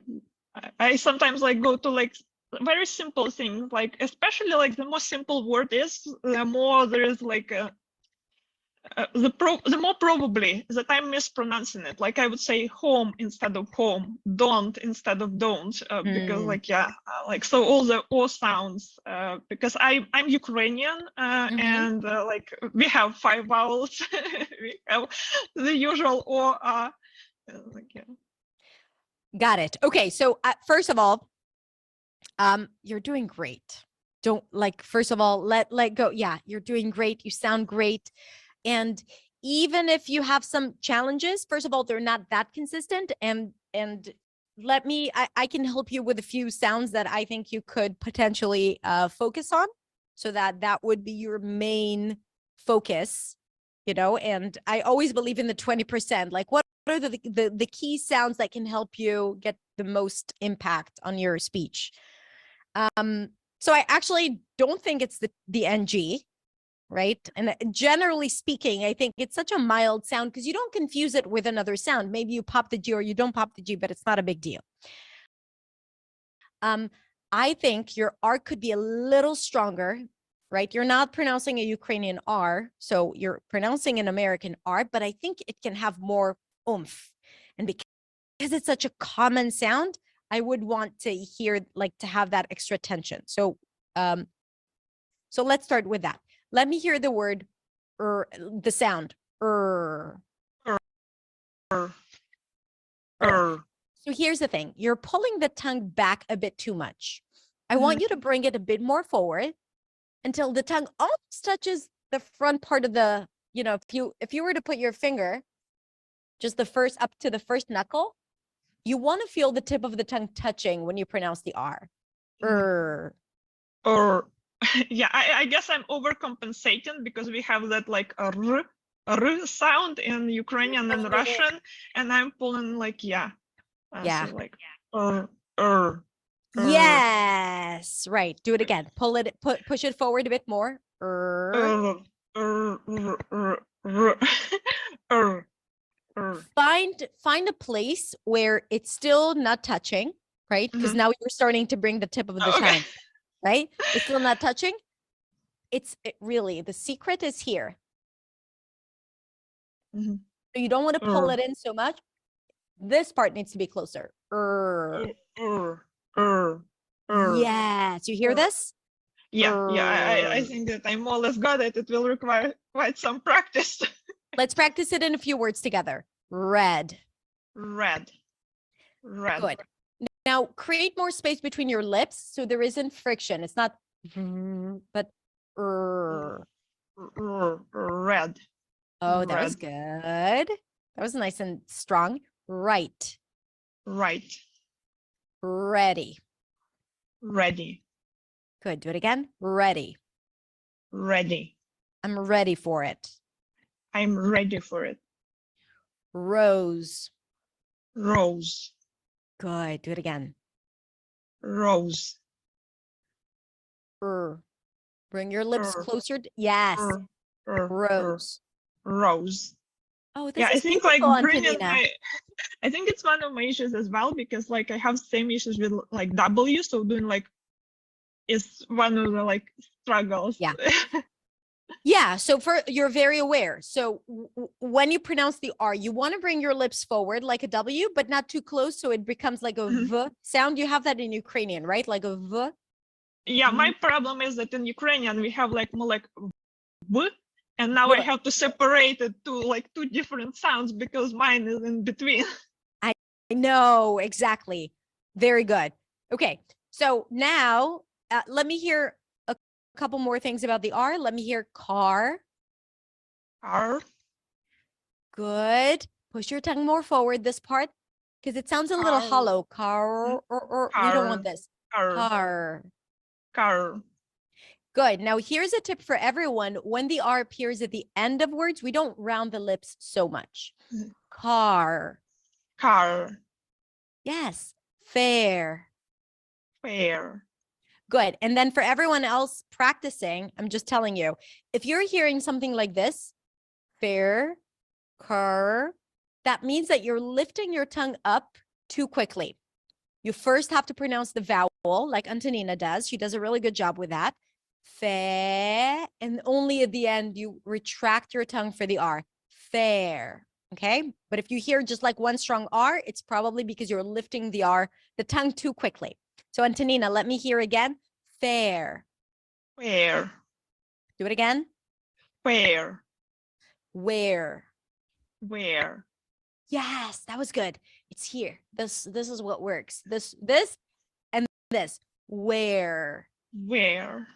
I sometimes like go to like very simple things, like especially like the more simple word is, the more there is like the more probably that I'm mispronouncing it. Like I would say home instead of home, don't instead of don't, because like like so all the o sounds. Because I'm Ukrainian, and like we have 5 vowels. We have the usual o. Like, yeah. Got it. Okay, so first of all, you're doing great. Don't like. First of all, let go. Yeah, you're doing great. You sound great. And even if you have some challenges, first of all, they're not that consistent. And let me, I can help you with a few sounds that I think you could potentially focus on, so that would be your main focus, you know. And I always believe in the 20%. Like what are the key sounds that can help you get the most impact on your speech? So I actually don't think it's the NG. Right. And generally speaking, I think it's such a mild sound because you don't confuse it with another sound. Maybe you pop the G or you don't pop the G, but it's not a big deal. I think your R could be a little stronger, right? You're not pronouncing a Ukrainian R, so you're pronouncing an American R, but I think it can have more oomph. And because it's such a common sound, I would want to hear, like, to have that extra tension. So, so let's start with that. Let me hear the word, the sound. So here's the thing. You're pulling the tongue back a bit too much. I want you to bring it a bit more forward until the tongue almost touches the front part of the, you know, if you were to put your finger just up to the first knuckle, you want to feel the tip of the tongue touching when you pronounce the R. Yeah, I guess I'm overcompensating because we have that like a r sound in Ukrainian and Russian, and I'm pulling like Yeah. So like Yes, right. Do it again. Pull it, push it forward a bit more. Find a place where it's still not touching, right? Because now you're starting to bring the tip of the tongue. Right? It's still not touching. Really, the secret is here. So you don't want to pull it in so much. This part needs to be closer. Yes, you hear this? Yeah, I think that I more or less got it. It will require quite some practice. Let's practice it in a few words together. Red. Red. Good. Now create more space between your lips so there isn't friction. It's not, but red. Oh, that was good. That was nice and strong. Right. Right. Ready. Ready. Good. Do it again. Ready. Ready. I'm ready for it. I'm ready for it. Rose. Rose. Good. Do it again. Rose. Bring your lips closer. Yes. Rose. Rose. Oh, this yeah, is I think like beautiful, bringing Antonina. I think it's one of my issues as well, because like I have same issues with like W, so doing like is one of the like struggles. Yeah. Yeah, so you're very aware. So when you pronounce the R, you want to bring your lips forward like a W, but not too close, so it becomes like a V sound. You have that in Ukrainian, right? Like a V. Yeah, my problem is that in Ukrainian we have like more like V, and now I have to separate it to like two different sounds because mine is in between. I know, exactly. Very good. Okay, so now let me hear a couple more things about the R. Let me hear car. R. Good. Push your tongue more forward, this part, because it sounds a little hollow. Car, or we don't want this. Car. Car. Good. Now here's a tip for everyone. When the R appears at the end of words, we don't round the lips so much. Car. Car. Yes. Fair. Fair. Good. And then for everyone else practicing, I'm just telling you, if you're hearing something like this, fair, car, that means that you're lifting your tongue up too quickly. You first have to pronounce the vowel like Antonina does. She does a really good job with that. Fair. And only at the end, you retract your tongue for the R. Fair. Okay. But if you hear just like one strong R, it's probably because you're lifting the R, the tongue too quickly. So Antonina, let me hear again. Fair. Where? Do it again. Where? Where. Where? Yes, that was good. It's here. This is what works. This, and this. Where. Where?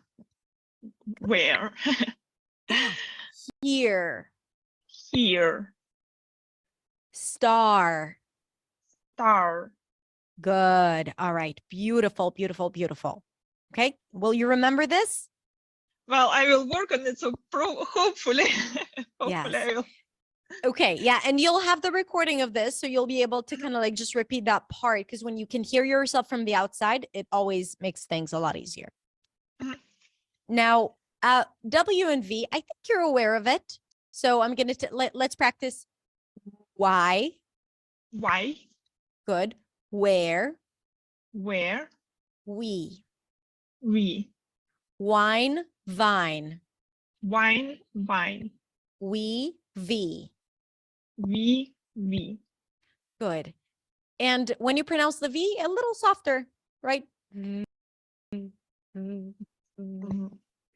Where? Here. Here. Star. Star. Good. All right. Beautiful, beautiful, beautiful. Okay. Will you remember this? Well, I will work on it. So hopefully, Yes. I will. Okay. Yeah. And you'll have the recording of this. So you'll be able to kind of like just repeat that part, because when you can hear yourself from the outside, it always makes things a lot easier. Mhm. Now, W and V, I think you're aware of it. So I'm going to, let's practice. Why? Why? Good. Where? Where? We. We. Wine, vine. Wine. Vine. We, V. We. Good. And when you pronounce the V, a little softer, right? Mhm.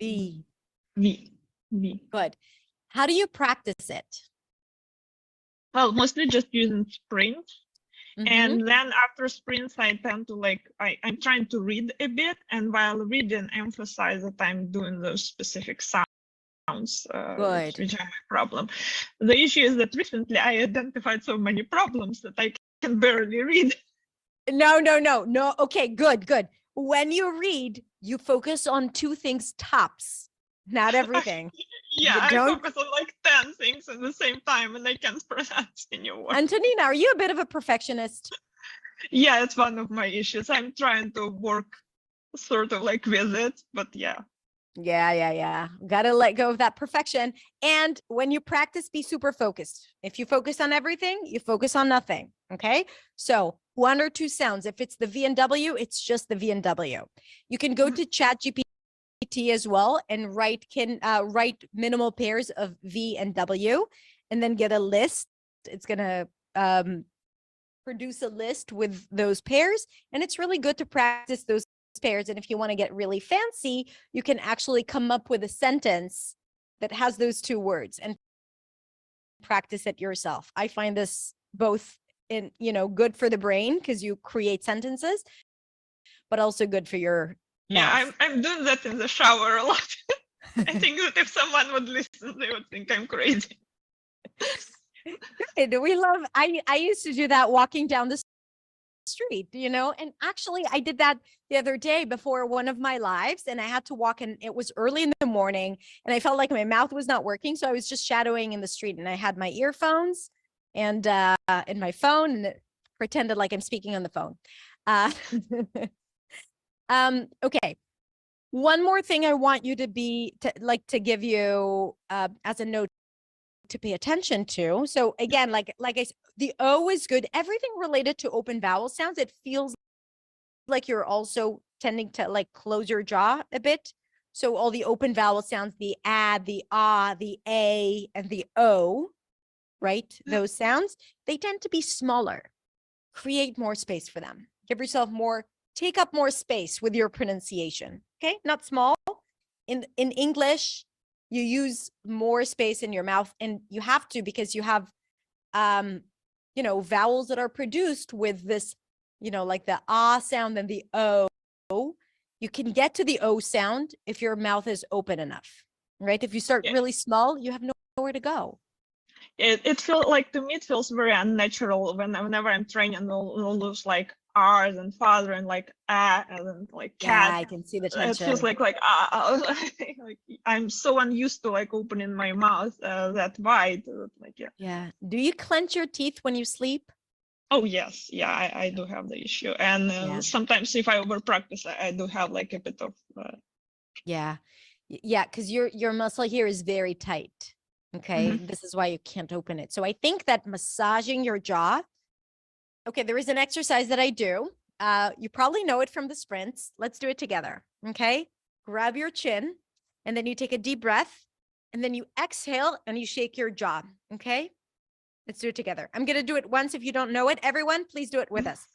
V. We. Good. How do you practice it? Well, mostly just using sprints. Mhm. And then after sprints, I tend to I'm trying to read a bit, and while reading, emphasize that I'm doing those specific sounds, Good. which are my problem. The issue is that recently I identified so many problems that I can barely read. No. Okay, good. When you read, you focus on 2 things tops, not everything. Yeah, You I don't- focus on like 10 things at the same time, and I can't pronounce any word. Antonina, are you a bit of a perfectionist? Yeah, it's one of my issues. I'm trying to work sort of like with it, but yeah. Yeah. Gotta let go of that perfection. And when you practice, be super focused. If you focus on everything, you focus on nothing. Okay. So 1 or 2 sounds. If it's the V and W, it's just the V and W. You can go to ChatGPT as well and write minimal pairs of V and W, and then get a list. It's gonna produce a list with those pairs, and it's really good to practice those pairs. And if you want to get really fancy, you can actually come up with a sentence that has those 2 words and practice it yourself. I find this both good for the brain because you create sentences, but also good for your Yeah, mouth. I'm doing that in the shower a lot. I think that if someone would listen, they would think I'm crazy. I used to do that walking down the street, and actually I did that the other day before one of my lives, and I had to walk, and it was early in the morning, and I felt like my mouth was not working. So I was just shadowing in the street, and I had my earphones and in my phone, and it pretended like I'm speaking on the phone. Okay. One more thing I want you to give you as a note to pay attention to. So again, like I said, the O is good. Everything related to open vowel sounds, it feels like you're also tending to like close your jaw a bit. So all the open vowel sounds, the a, the ah, the a, and the o, right? Those sounds, they tend to be smaller. Create more space for them. Give yourself take up more space with your pronunciation. Okay, not small. In English, you use more space in your mouth, and you have to, because you have vowels that are produced with this, like the ah sound and the o. You can get to the o sound if your mouth is open enough, right? If you start really small, you have nowhere to go. It feels like, to me, it feels very unnatural whenever I'm training all those like R's and father and like and then like cat. Yeah, I can see the It tension. feels like like I'm so unused to like opening my mouth that wide. Yeah. Do you clench your teeth when you sleep? Oh yes, yeah, I do have the issue, and sometimes if I over practice, I do have like a bit of. Yeah, because your muscle here is very tight. Okay, this is why you can't open it. So I think that massaging your jaw. Okay, there is an exercise that I do. You probably know it from the sprints. Let's do it together. Okay, grab your chin, and then you take a deep breath, and then you exhale and you shake your jaw. Okay. Let's do it together. I'm going to do it once. If you don't know it, everyone, please do it with us.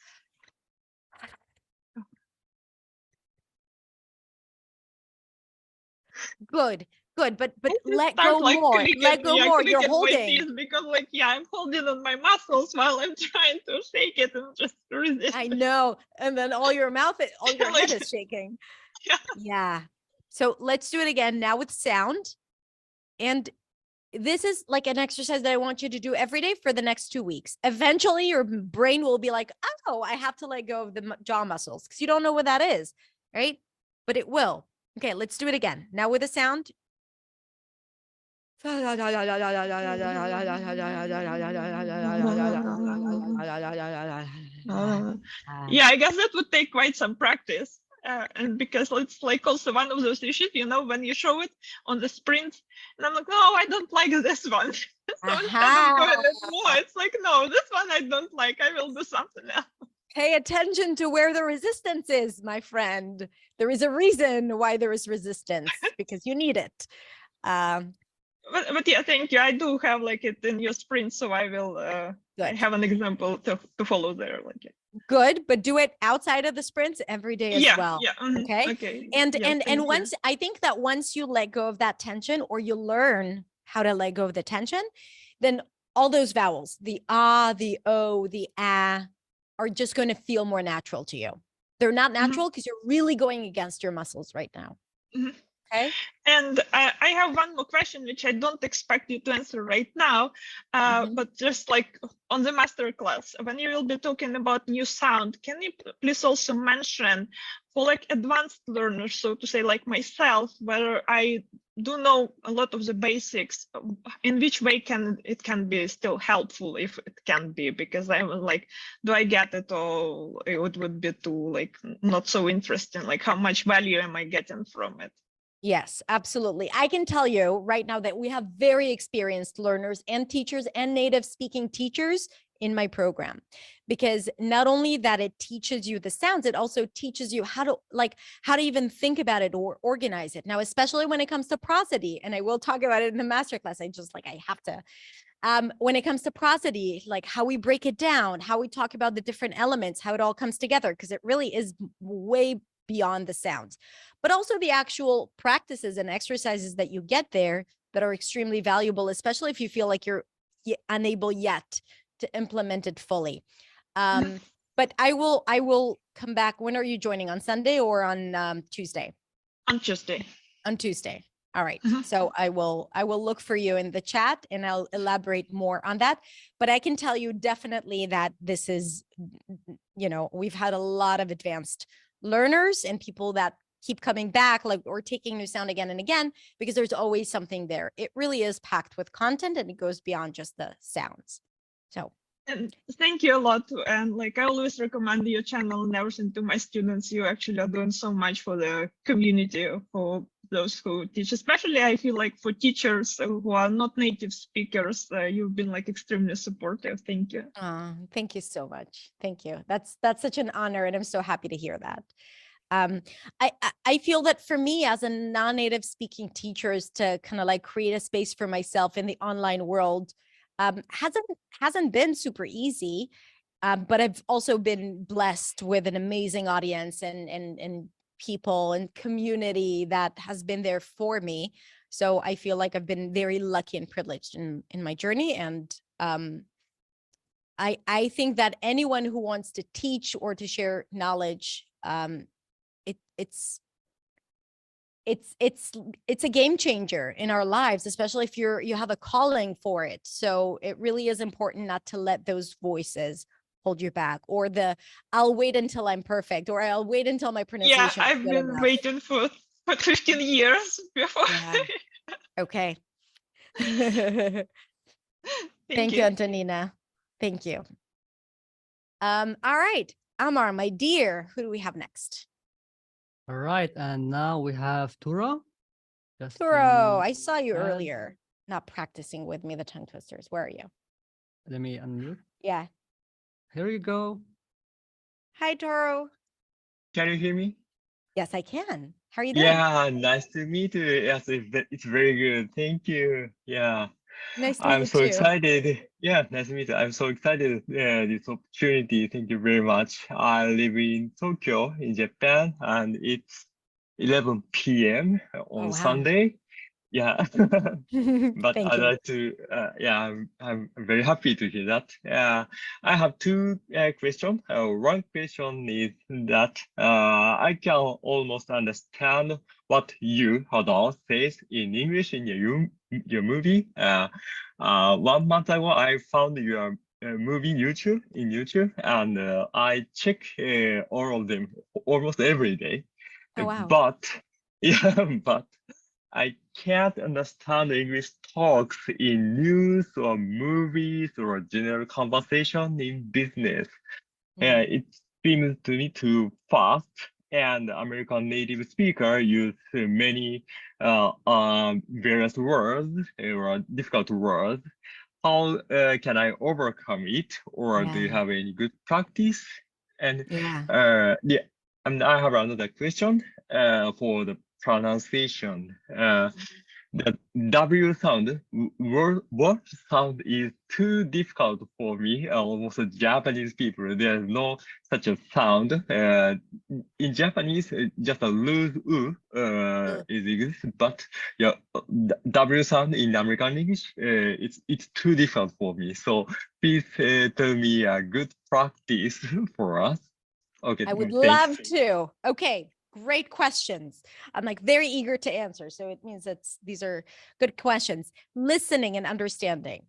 Good, good. But I just let start, go like, more. Let go more. You're cricket my holding. teeth because, like, yeah, I'm holding on my muscles while I'm trying to shake it and just resist. I know. And then all your mouth, all your head Like- is shaking. Yeah. Yeah. So let's do it again now with sound. And this is like an exercise that I want you to do every day for the next 2 weeks. Eventually, your brain will be like, oh, I have to let go of the jaw muscles because you don't know what that is, right? But it will. Okay, let's do it again. Now with a sound. Yeah, I guess that would take quite some practice. And because it's like also one of those issues, you know, when you show it on the sprint, and I'm like, no, I don't like this one. So instead of going at more, it's like, no, this one I don't like. I will do something else. Pay attention to where the resistance is, my friend. There is a reason why there is resistance because you need it. But yeah, thank you. I do have like it in your sprint, so I will I Good. have an example to follow there. Like, Good, but do it outside of the sprints every day as yeah, well. yeah. Mhm, Okay. Okay. And yeah, and thank you. once I think that once you let go of that tension or you learn how to let go of the tension, then all those vowels, the ah, the o, the ah, are just going to feel more natural to you. They're not natural because you're really going against your muscles right now. Mhm. Okay. And I have one more question, which I don't expect you to answer right now, but just like on the masterclass, when you will be talking about new sound, can you please also mention for like advanced learners, so to say, like myself, where I do know a lot of the basics, in which way it can be still helpful, if it can be, because I was like, do I get it, or it would be too like not so interesting, like how much value am I getting from it? Yes, absolutely. I can tell you right now that we have very experienced learners and teachers and native speaking teachers in my program, because not only that it teaches you the sounds, it also teaches you how to even think about it or organize it. Now, especially when it comes to prosody, and I will talk about it in the masterclass. I have to. When it comes to prosody, like how we break it down, how we talk about the different elements, how it all comes together, because it really is way beyond the sounds, but also the actual practices and exercises that you get there that are extremely valuable, especially if you feel like you're unable yet to implement it fully. But I will come back. When are you joining? On Sunday or on Tuesday? On Tuesday. On Tuesday. All right. Mhm. So I will look for you in the chat and I'll elaborate more on that. But I can tell you definitely that this is, we've had a lot of advanced learners and people that keep coming back, like, or taking new sound again and again, because there's always something there. It really is packed with content and it goes beyond just the sounds. So. And thank you a lot. And like, I always recommend your channel and everything to my students. You actually are doing so much for the community, for those who teach, especially I feel like for teachers who are not native speakers, you've been like extremely supportive. Thank you. Thank you so much. Thank you. That's such an honor. And I'm so happy to hear that. I feel that for me as a non-native speaking teacher is to kind of like create a space for myself in the online world hasn't been super easy, but I've also been blessed with an amazing audience and people and community that has been there for me. So I feel like I've been very lucky and privileged in my journey. And I think that anyone who wants to teach or to share knowledge, it's a game changer in our lives, especially if you have a calling for it. So it really is important not to let those voices hold you back, or I'll wait until I'm perfect, or I'll wait until my pronunciation. Yeah, I've been waiting for 15 years before. Yeah. Okay. Thank you, Antonina. Thank you. All right, Amar, my dear, who do we have next? All right, and now we have Turo. Turo, I saw you earlier, not practicing with me the tongue twisters. Where are you? Let me unmute. Yeah. Here you go. Hi, Turo. Can you hear me? Yes, I can. How are you doing? Yeah, nice to meet you. Yes, it's very good. Thank you. Yeah, Nice to meet I'm you so too. excited. Yeah, nice to meet you. I'm so excited. This opportunity. Thank you very much. I live in Tokyo, in Japan, and it's 11 p.m. Oh, on wow. Sunday. Yeah, but Thank I'd you. like to. Yeah, I'm very happy to hear that. I have two questions. One question is that I can almost understand what you, Hadar, says in English in your movie. 1 month ago, I found your movie in YouTube, and I check all of them almost every day. Oh, wow. But yeah, but I can't understand English talks in news or movies or general conversation in business. It seems to me too fast, and American native speaker use many various words or difficult words. How can I overcome it, or do you Yeah. have any good practice? And Yeah. yeah, and I have another question for the pronunciation. The W sound, what sound is too difficult for me, almost Japanese people. There's no such a sound. In Japanese, just a loose U is exists, but yeah, W sound in American English, it's too difficult for me. So please tell me a good practice for us. Okay, I would thanks. love to. Okay, great questions. I'm like very eager to answer. So it means these are good questions. Listening and understanding.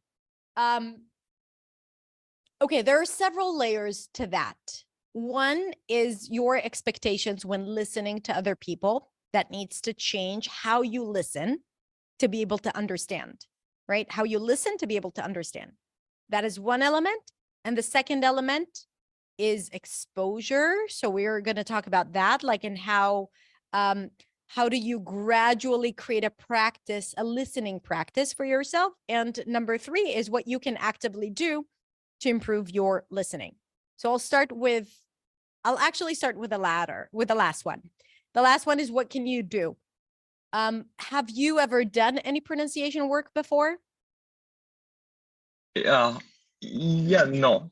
Okay, there are several layers to that. One is your expectations when listening to other people. That needs to change how you listen to be able to understand, right? How you listen to be able to understand. That is one element. And the second element is exposure. So we're going to talk about that, like in how do you gradually create a practice, a listening practice for yourself? And number 3 is what you can actively do to improve your listening. So I'll actually start with the last one. The last one is what can you do? Have you ever done any pronunciation work before? Yeah, no,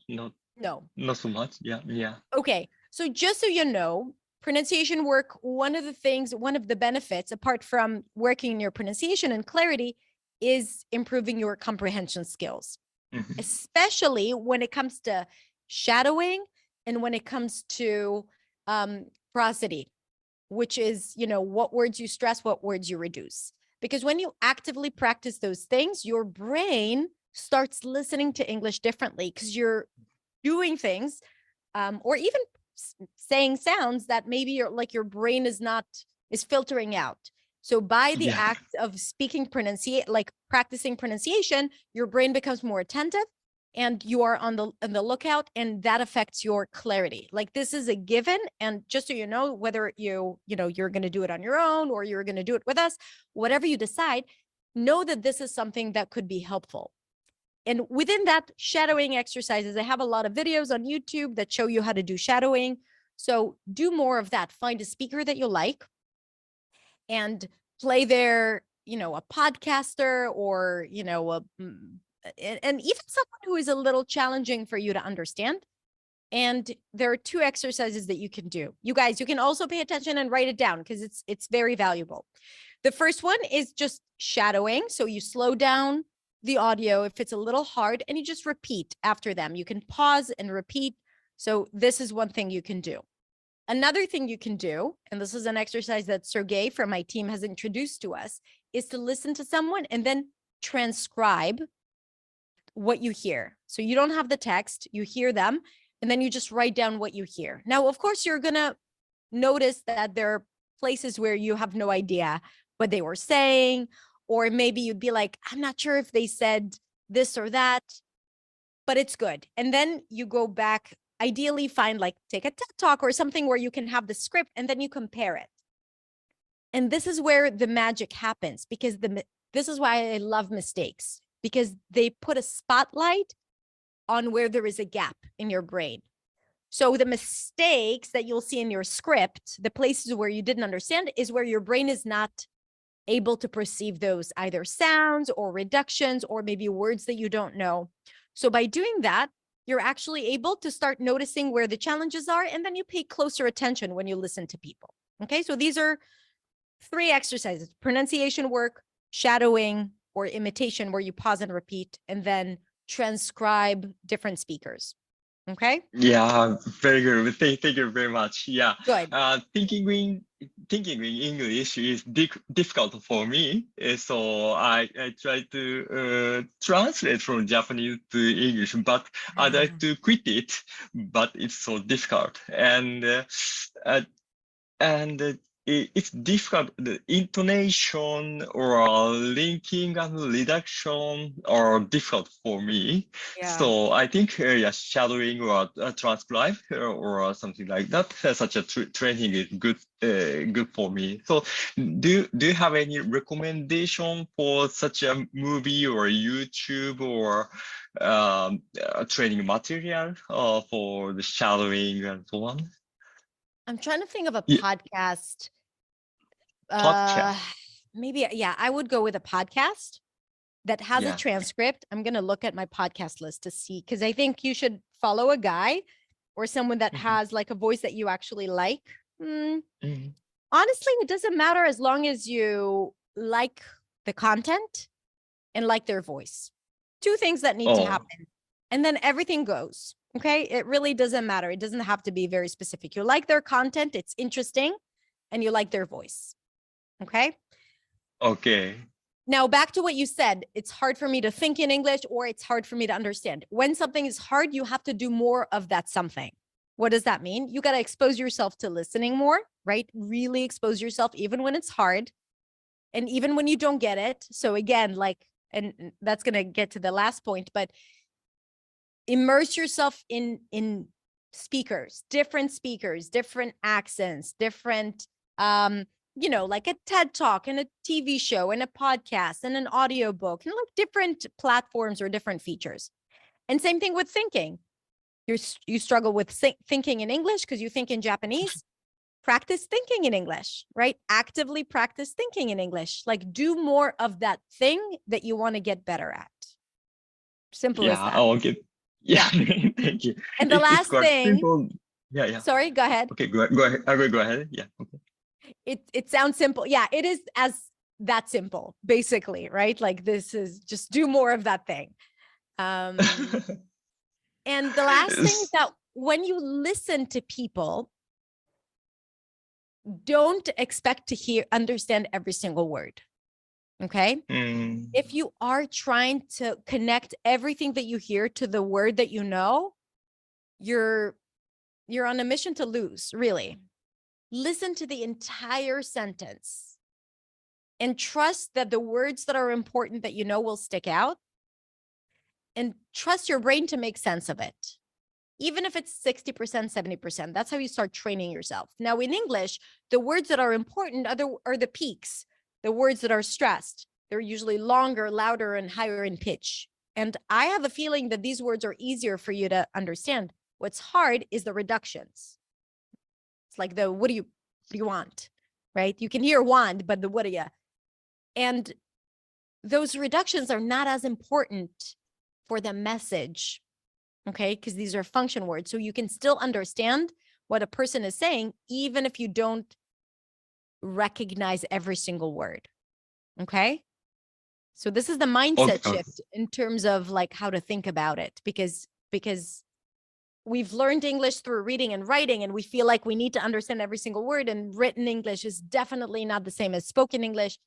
No. not so much. Yeah. Okay. So just so you know, pronunciation work, one of the benefits, apart from working in your pronunciation and clarity, is improving your comprehension skills, Mhm. especially when it comes to shadowing and when it comes to prosody, which is, what words you stress, what words you reduce. Because when you actively practice those things, your brain starts listening to English differently because you're doing things or even saying sounds that maybe your brain is filtering out. So by the Yeah. act of practicing pronunciation, your brain becomes more attentive and you are on the lookout, and that affects your clarity. Like this is a given. And just so you know, whether you're going to do it on your own or you're going to do it with us, whatever you decide, know that this is something that could be helpful. And within that, shadowing exercises, I have a lot of videos on YouTube that show you how to do shadowing. So do more of that. Find a speaker that you like and play their, a podcaster or, and even someone who is a little challenging for you to understand. And there are 2 exercises that you can do. You guys, you can also pay attention and write it down because it's very valuable. The first one is just shadowing. So you slow down the audio if it's a little hard and you just repeat after them. You can pause and repeat. So this is one thing you can do. Another thing you can do, and this is an exercise that Sergey from my team has introduced to us, is to listen to someone and then transcribe what you hear. So you don't have the text, you hear them, and then you just write down what you hear. Now, of course, you're going to notice that there are places where you have no idea what they were saying, or maybe you'd be like, I'm not sure if they said this or that, but it's good. And then you go back, ideally take a TED Talk or something where you can have the script and then you compare it. And this is where the magic happens, because this is why I love mistakes, because they put a spotlight on where there is a gap in your brain. So the mistakes that you'll see in your script, the places where you didn't understand, is where your brain is not able to perceive those either sounds or reductions or maybe words that you don't know. So by doing that, you're actually able to start noticing where the challenges are, and then you pay closer attention when you listen to people. Okay, so these are 3 exercises: pronunciation work, shadowing or imitation, where you pause and repeat, and then transcribe different speakers. Okay, Yeah, very good. Thank you very much. Yeah. good. Thinking in English is difficult for me. So I try to translate from Japanese to English, but I like to quit it, but it's so difficult. And it's difficult. The intonation or linking and reduction are difficult for me. Yeah. So I think yeah, shadowing or transcribe or something like that, such a training is good for me. So do you have any recommendation for such a movie or YouTube or training material for the shadowing and so on? I'm trying to think of a Yeah. podcast. Podcast. Maybe, yeah, I would go with a podcast that has a Yeah. transcript. I'm going to look at my podcast list to see, because I think you should follow a guy or someone that Mhm. has like a voice that you actually like. Mhm. Honestly, it doesn't matter as long as you like the content and like their voice. 2 things that need to Oh. happen, and then everything goes. Okay, it really doesn't matter. It doesn't have to be very specific. You like their content, it's interesting, and you like their voice. Okay. Okay. Now, back to what you said, it's hard for me to think in English, or it's hard for me to understand. When something is hard, you have to do more of that something. What does that mean? You got to expose yourself to listening more, right? Really expose yourself, even when it's hard and even when you don't get it. So again, like, and that's going to get to the last point, but immerse yourself in speakers, different accents, different, like a TED Talk and a TV show and a podcast and an audiobook and like different platforms or different features. And same thing with thinking. You struggle with thinking in English because you think in Japanese. Practice thinking in English, right? Actively practice thinking in English. Like, do more of that thing that you want to get better at. Simple as Yeah. that. Okay. Yeah. Thank you. And the It's last quite thing, simple. Yeah. sorry, go ahead. Okay. Go ahead. I will go ahead. Yeah. Okay. It sounds simple. Yeah, it is as that simple, basically, right? Like, this is just do more of that thing. And the last thing is that when you listen to people, don't expect to understand every single word. Okay. Mm. If you are trying to connect everything that you hear to the word that you know, you're on a mission to lose, really. Listen to the entire sentence and trust that the words that are important that you know will stick out, and trust your brain to make sense of it. Even if it's 60%, 70%, that's how you start training yourself. Now, in English, the words that are important are the peaks, the words that are stressed. They're usually longer, louder, and higher in pitch. And I have a feeling that these words are easier for you to understand. What's hard is the reductions. It's like the what do you want, right? You can hear want, but the what do you? And those reductions are not as important for the message, okay? Because these are function words. So you can still understand what a person is saying, even if you don't recognize every single word, okay? So this is the mindset Okay. shift in terms of like how to think about it, because we've learned English through reading and writing, and we feel like we need to understand every single word, and written English is definitely not the same as spoken English.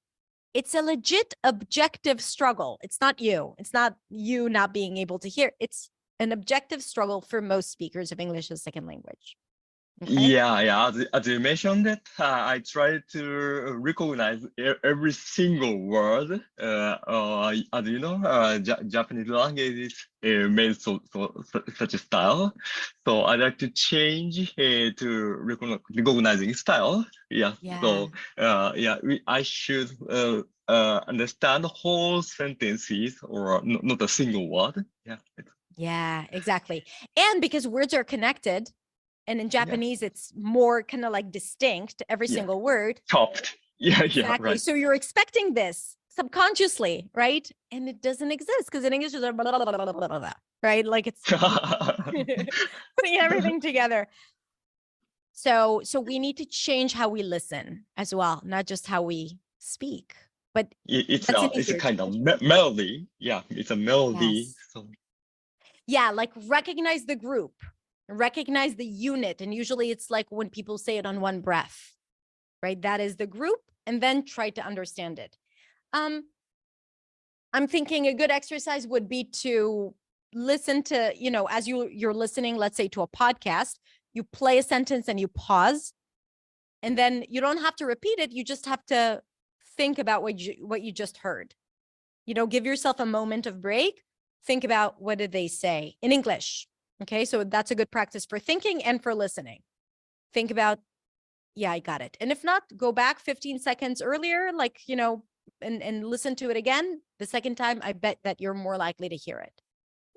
It's a legit objective struggle. It's not you not being able to hear. It's an objective struggle for most speakers of English as a second language. Okay? Yeah. As you mentioned that, I try to recognize every single word. As you know, Japanese language is made such a style. So I like to change to recognizing style. Yeah. Yeah. So I should understand whole sentences or not a single word. Yeah. Yeah, exactly. And because words are connected, And in Japanese, it's more kind of like distinct, every Yeah. single word. Chopped. Yeah, Exactly. right. So you're expecting this subconsciously, right? And it doesn't exist because in English, it's blah, blah, blah, blah, blah, blah, blah, right? Like it's putting everything together. So we need to change how we listen as well, not just how we speak. But It's That's an a easier kind of melody. Yeah, it's a melody. Yes. So yeah, like recognize the group, recognize the unit. And usually it's like when people say it on one breath, right? That is the group, and then try to understand it. I'm thinking a good exercise would be to listen to, as you're listening, let's say to a podcast, you play a sentence and you pause, and then you don't have to repeat it. You just have to think about what you just heard. Give yourself a moment of break. Think about what did they say in English. Okay, so that's a good practice for thinking and for listening. Think about, yeah, I got it. And if not, go back 15 seconds earlier, like, and listen to it again. The second time, I bet that you're more likely to hear it.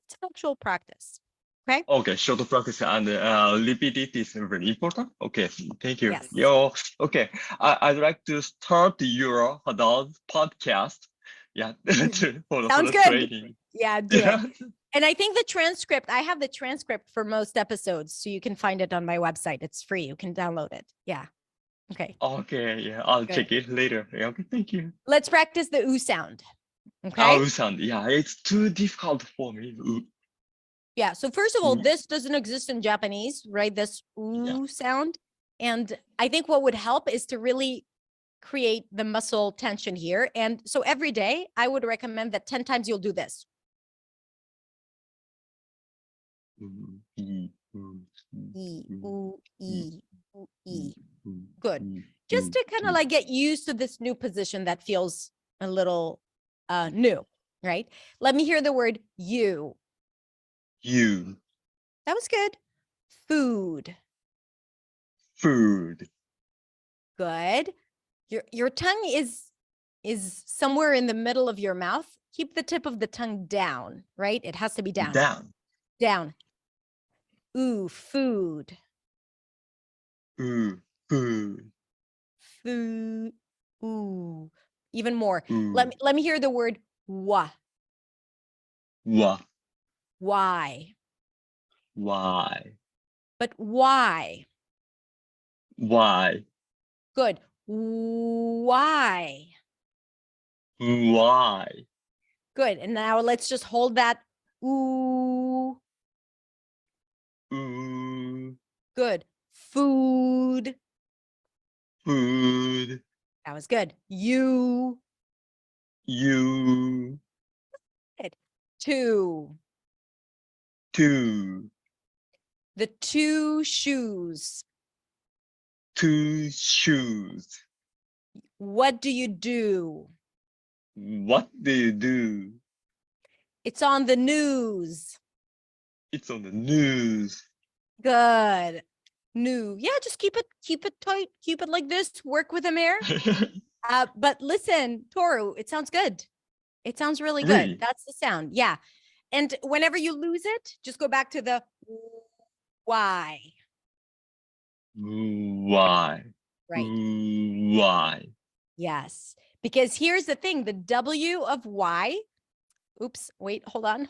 It's an actual practice. Okay. okay, short practice and repeat it is very important. Okay, thank you. Yes. Okay, I'd like to start your Hadar's podcast. Yeah, for Sounds the good. training. Yeah, do Yeah. it. And I think the transcript, I have the transcript for most episodes, so you can find it on my website. It's free. You can download it. Yeah. Okay. Okay, yeah, I'll Good. check it later. Yeah, okay, thank you. Let's practice the oo sound. Okay. Oh, sound. Yeah, it's too difficult for me. Yeah. So first of all, Mm. this doesn't exist in Japanese, right? This oo sound. And I think what would help is to really create the muscle tension here. And so every day, I would recommend that 10 times you'll do this. E, oo, e, oo, e. Good. Just to kind of like get used to this new position that feels a little new, right? Let me hear the word you. You. That was good. Food. Food. Good. Your tongue is somewhere in the middle of your mouth. Keep the tip of the tongue down, right? It has to be down. Down. Down. Ooh, food. Ooh, food. Food. Ooh. Even more. Ooh. Let me hear the word wa. Wha. Why? Why? But why? Why? Good. Why? Why? Good. And now let's just hold that. Ooh. Ooh. Good. Food. Food. That was good. You. You. Two. Two. The two shoes. Two shoes. What do you do? What do you do? It's on the news. It's on the news. Good. New. Yeah, just keep it tight. Keep it like this. Work with Amir. But listen, Toru, it sounds good. It sounds really good. Really? That's the sound. Yeah. And whenever you lose it, just go back to the why. Why? Right. Why? Yes. Because here's the thing, the W of why. Oops, wait, hold on.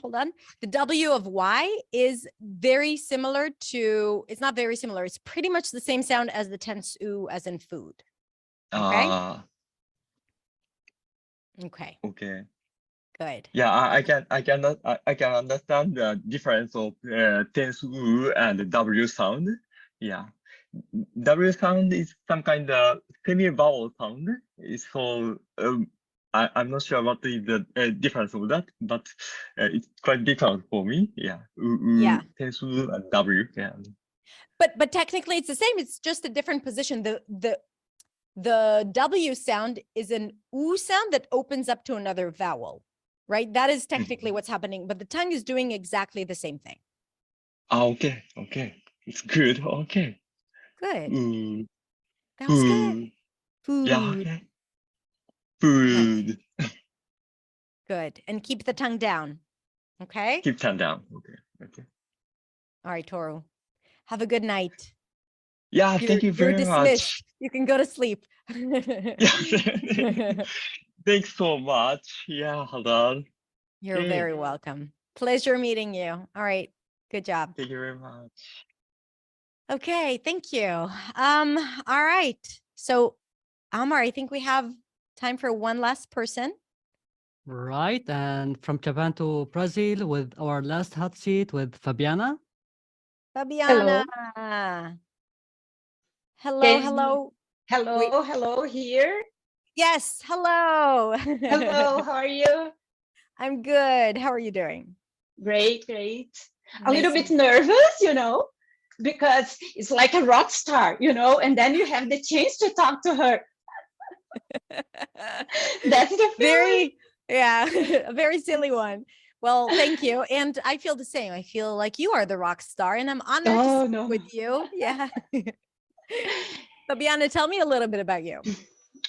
The W of why is very similar to, it's not very similar. It's pretty much the same sound as the tense oo as in food. Okay. Okay, Okay. good. Yeah, I can understand the difference of tense U and W sound. Yeah, W sound is some kind of semi-vowel sound. So I'm not sure what is the difference of that, but it's quite different for me. Yeah, Yeah. tense U and W. Yeah. But technically it's the same. It's just a different position. The W sound is an oo sound that opens up to another vowel, right? That is technically what's happening, but the tongue is doing exactly the same thing. Okay, okay, it's good. Okay. Good. Ooh, That was good. food. Food. Yeah. Okay. Food. Good. And keep the tongue down. Okay. Keep tongue down. Okay. Okay. All right, Toru. Have a good night. Yeah, thank you You're very much. dismissed. You can go to sleep. Yeah, thanks so much. Yeah, Hadar. You're Okay. very welcome. Pleasure meeting you. All right. Good job. Thank you very much. Okay, thank you. All right. So, Amar, I think we have time for one last person. Right. And from Japan to Brazil with our last hot seat with Fabiana. Fabiana. Hello, Can- hello. Hello, Wait. hello here. Yes, hello. Hello, how are you? I'm good. How are you doing? Great, great. A little Nice bit nervous, because it's like a rock star, and then you have the chance to talk to her. That's the feeling. Very, yeah, a very silly one. Well, thank you. And I feel the same. I feel like you are the rock star, and I'm honored to Oh, speak no. with you. Yeah. Fabiana, tell me a little bit about you.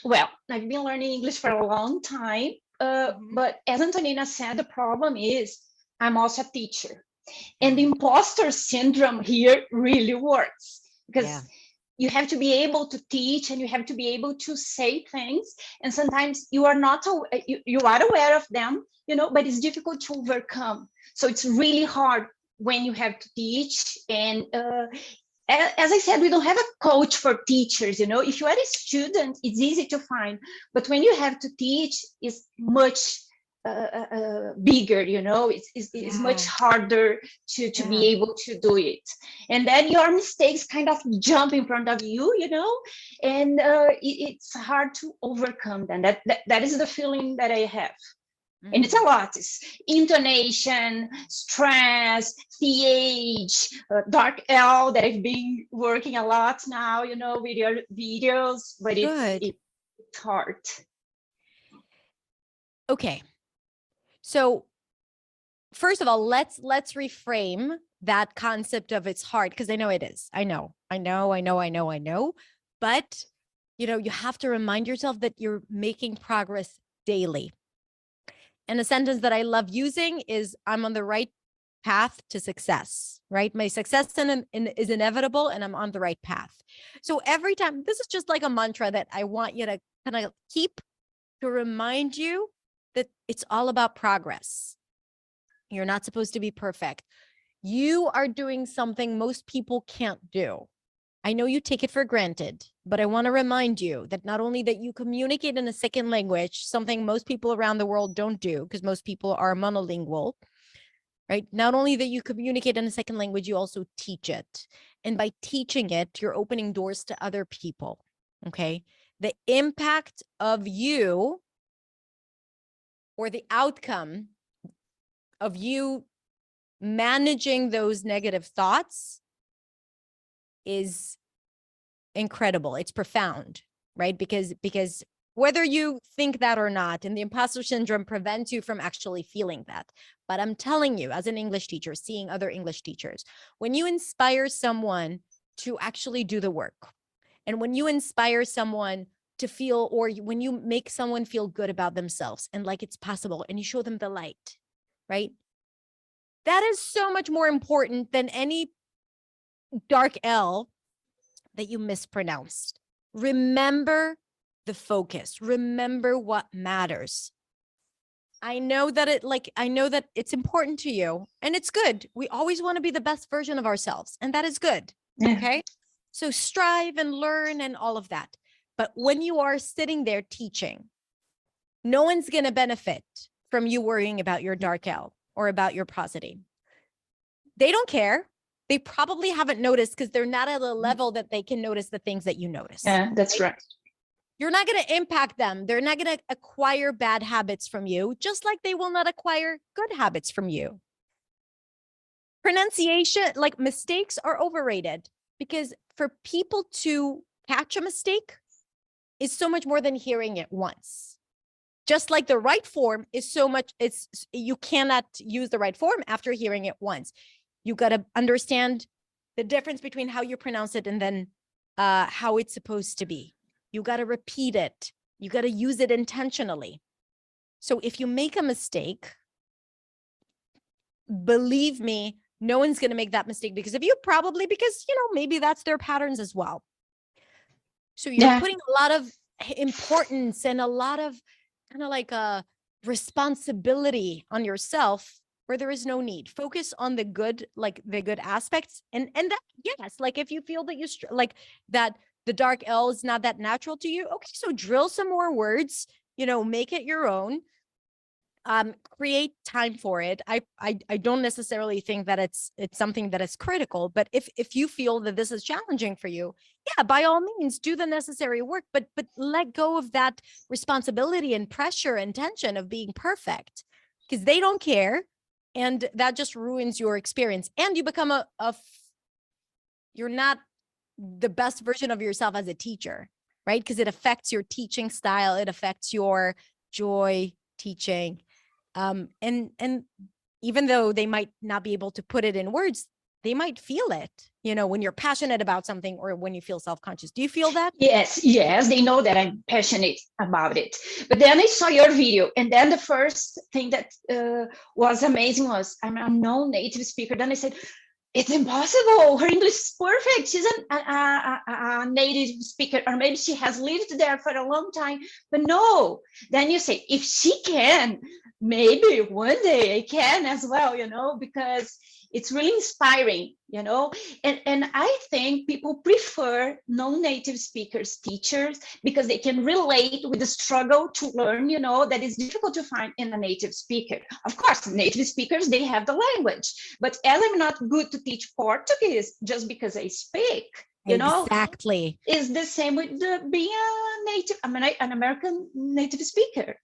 Well, I've been learning English for a long time, Mhm. but as Antonina said, the problem is I'm also a teacher. And the imposter syndrome here really works because Yeah. you have to be able to teach and you have to be able to say things. And sometimes you are not, you are aware of them, but it's difficult to overcome. So it's really hard when you have to teach. And as I said, we don't have a coach for teachers. If you are a student, it's easy to find. But when you have to teach, it's much bigger, it's much harder to be able to do it. And then your mistakes kind of jump in front of you, and it's hard to overcome them. That is the feeling that I have. And it's a lot. It's intonation, stress, TH, dark L that I've been working a lot now, with your videos, but it's hard. Okay. So first of all, let's reframe that concept of it's hard, because I know it is. I know. But you have to remind yourself that you're making progress daily. And a sentence that I love using is, I'm on the right path to success, right? My success is inevitable and I'm on the right path. So every time, this is just like a mantra that I want you to kind of keep to remind you that it's all about progress. You're not supposed to be perfect. You are doing something most people can't do. I know you take it for granted, but I want to remind you that not only that you communicate in a second language, something most people around the world don't do because most people are monolingual, right? Not only that you communicate in a second language, you also teach it. And by teaching it, you're opening doors to other people, okay? The impact of you or the outcome of you managing those negative thoughts is incredible. It's profound, right? Because whether you think that or not, and the imposter syndrome prevents you from actually feeling that. But I'm telling you, as an English teacher, seeing other English teachers, when you inspire someone to actually do the work, and when you inspire someone to feel, or when you make someone feel good about themselves and like it's possible, and you show them the light, right? That is so much more important than any dark L that you mispronounced. Remember the focus. Remember what matters. I know that it's important to you, and it's good. We always want to be the best version of ourselves, and that is good. Yeah. Okay. So strive and learn and all of that. But when you are sitting there teaching, no one's going to benefit from you worrying about your dark L or about your prosody. They don't care. They probably haven't noticed because they're not at a level that they can notice the things that you notice. Yeah, that's right. You're not going to impact them. They're not going to acquire bad habits from you, just like they will not acquire good habits from you. Pronunciation, like mistakes, are overrated because for people to catch a mistake is so much more than hearing it once. Just like the right form is so much, you cannot use the right form after hearing it once. You got to understand the difference between how you pronounce it and then how it's supposed to be. You got to repeat it. You got to use it intentionally. So if you make a mistake, believe me, No one's going to make that mistake because of you, probably because, maybe that's their patterns as well. So you're Yeah. putting a lot of importance and a lot of kind of like a responsibility on yourself where there is no need. Focus on the good, like the good aspects. And that, yes, like if you feel that like that the dark L is not that natural to you, okay, so drill some more words, make it your own. Create time for it. I don't necessarily think that it's something that is critical, but if you feel that this is challenging for you, yeah, by all means do the necessary work, but let go of that responsibility and pressure and tension of being perfect, because they don't care, and that just ruins your experience, and you become you're not the best version of yourself as a teacher, right? Because it affects your teaching style, it affects your joy teaching. And even though they might not be able to put it in words, they might feel it, when you're passionate about something or when you feel self-conscious. Do you feel that? Yes, they know that I'm passionate about it. But then I saw your video, and then the first thing that was amazing was I'm a non-native speaker. Then I said, it's impossible. Her English is perfect. She's a native speaker, or maybe she has lived there for a long time. But no, then you say, if she can, maybe one day I can as well, because it's really inspiring, and I think people prefer non-native speakers, teachers, because they can relate with the struggle to learn, that is difficult to find in a native speaker. Of course, native speakers, they have the language, but as I'm not good to teach Portuguese just because I speak, Exactly. is the same with being an American native speaker.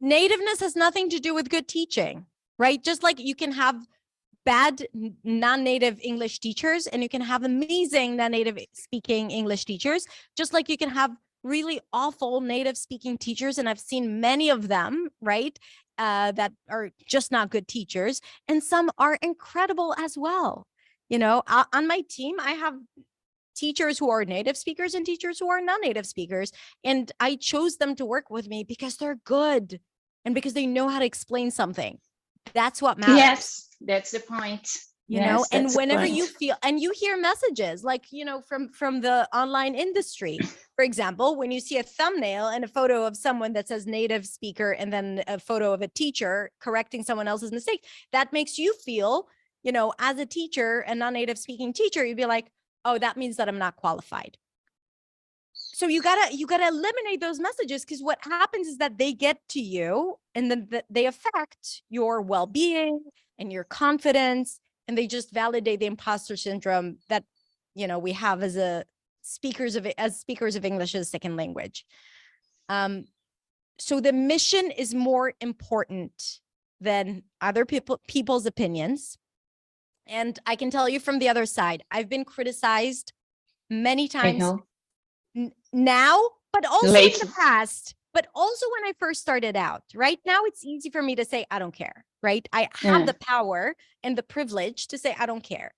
Nativeness has nothing to do with good teaching, right? Just like you can have bad non-native English teachers and you can have amazing non-native speaking English teachers, just like you can have really awful native speaking teachers. And I've seen many of them, right? That are just not good teachers. And some are incredible as well. On my team, I have teachers who are native speakers and teachers who are non-native speakers. And I chose them to work with me because they're good and because they know how to explain something. That's what matters. Yes, that's the point. And whenever you feel, and you hear messages like, from the online industry, for example, when you see a thumbnail and a photo of someone that says native speaker and then a photo of a teacher correcting someone else's mistake, that makes you feel, as a teacher, a non-native speaking teacher, you'd be like, oh, that means that I'm not qualified. So you gotta eliminate those messages, because what happens is that they get to you and then they affect your well-being and your confidence, and they just validate the imposter syndrome that we have as speakers of English as a second language. So the mission is more important than other people's opinions. And I can tell you from the other side, I've been criticized many times now, but also in the past, but also when I first started out. Right now, it's easy for me to say, I don't care, right? I have the power and the privilege to say, I don't care.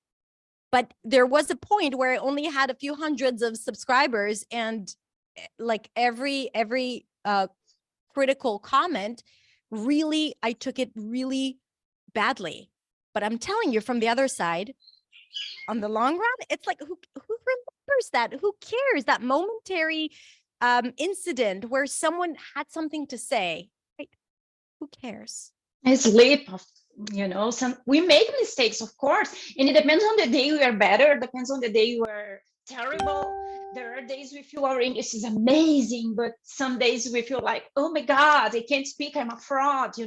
But there was a point where I only had a few hundreds of subscribers, and like every critical comment, really, I took it really badly. But I'm telling you, from the other side, on the long run, it's like, who remembers that? Who cares? That momentary incident where someone had something to say, right? Who cares? It's leap of, we make mistakes, of course, and it depends on the day we are better, it depends on the day you are terrible. There are days we feel our English is amazing, but some days we feel like, oh my God, I can't speak, I'm a fraud,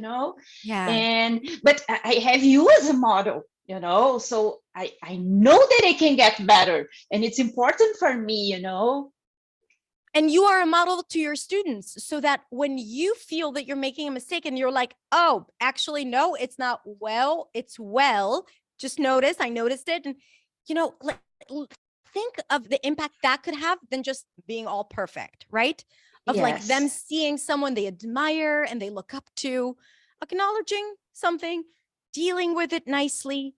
Yeah. But I have you as a model, so I know that I can get better, and it's important for me, And you are a model to your students, so that when you feel that you're making a mistake and you're like, oh, actually, no, it's not well, it's well, just I noticed it. And, think of the impact that could have than just being all perfect, right? Of like them seeing someone they admire and they look up to, acknowledging something, dealing with it nicely,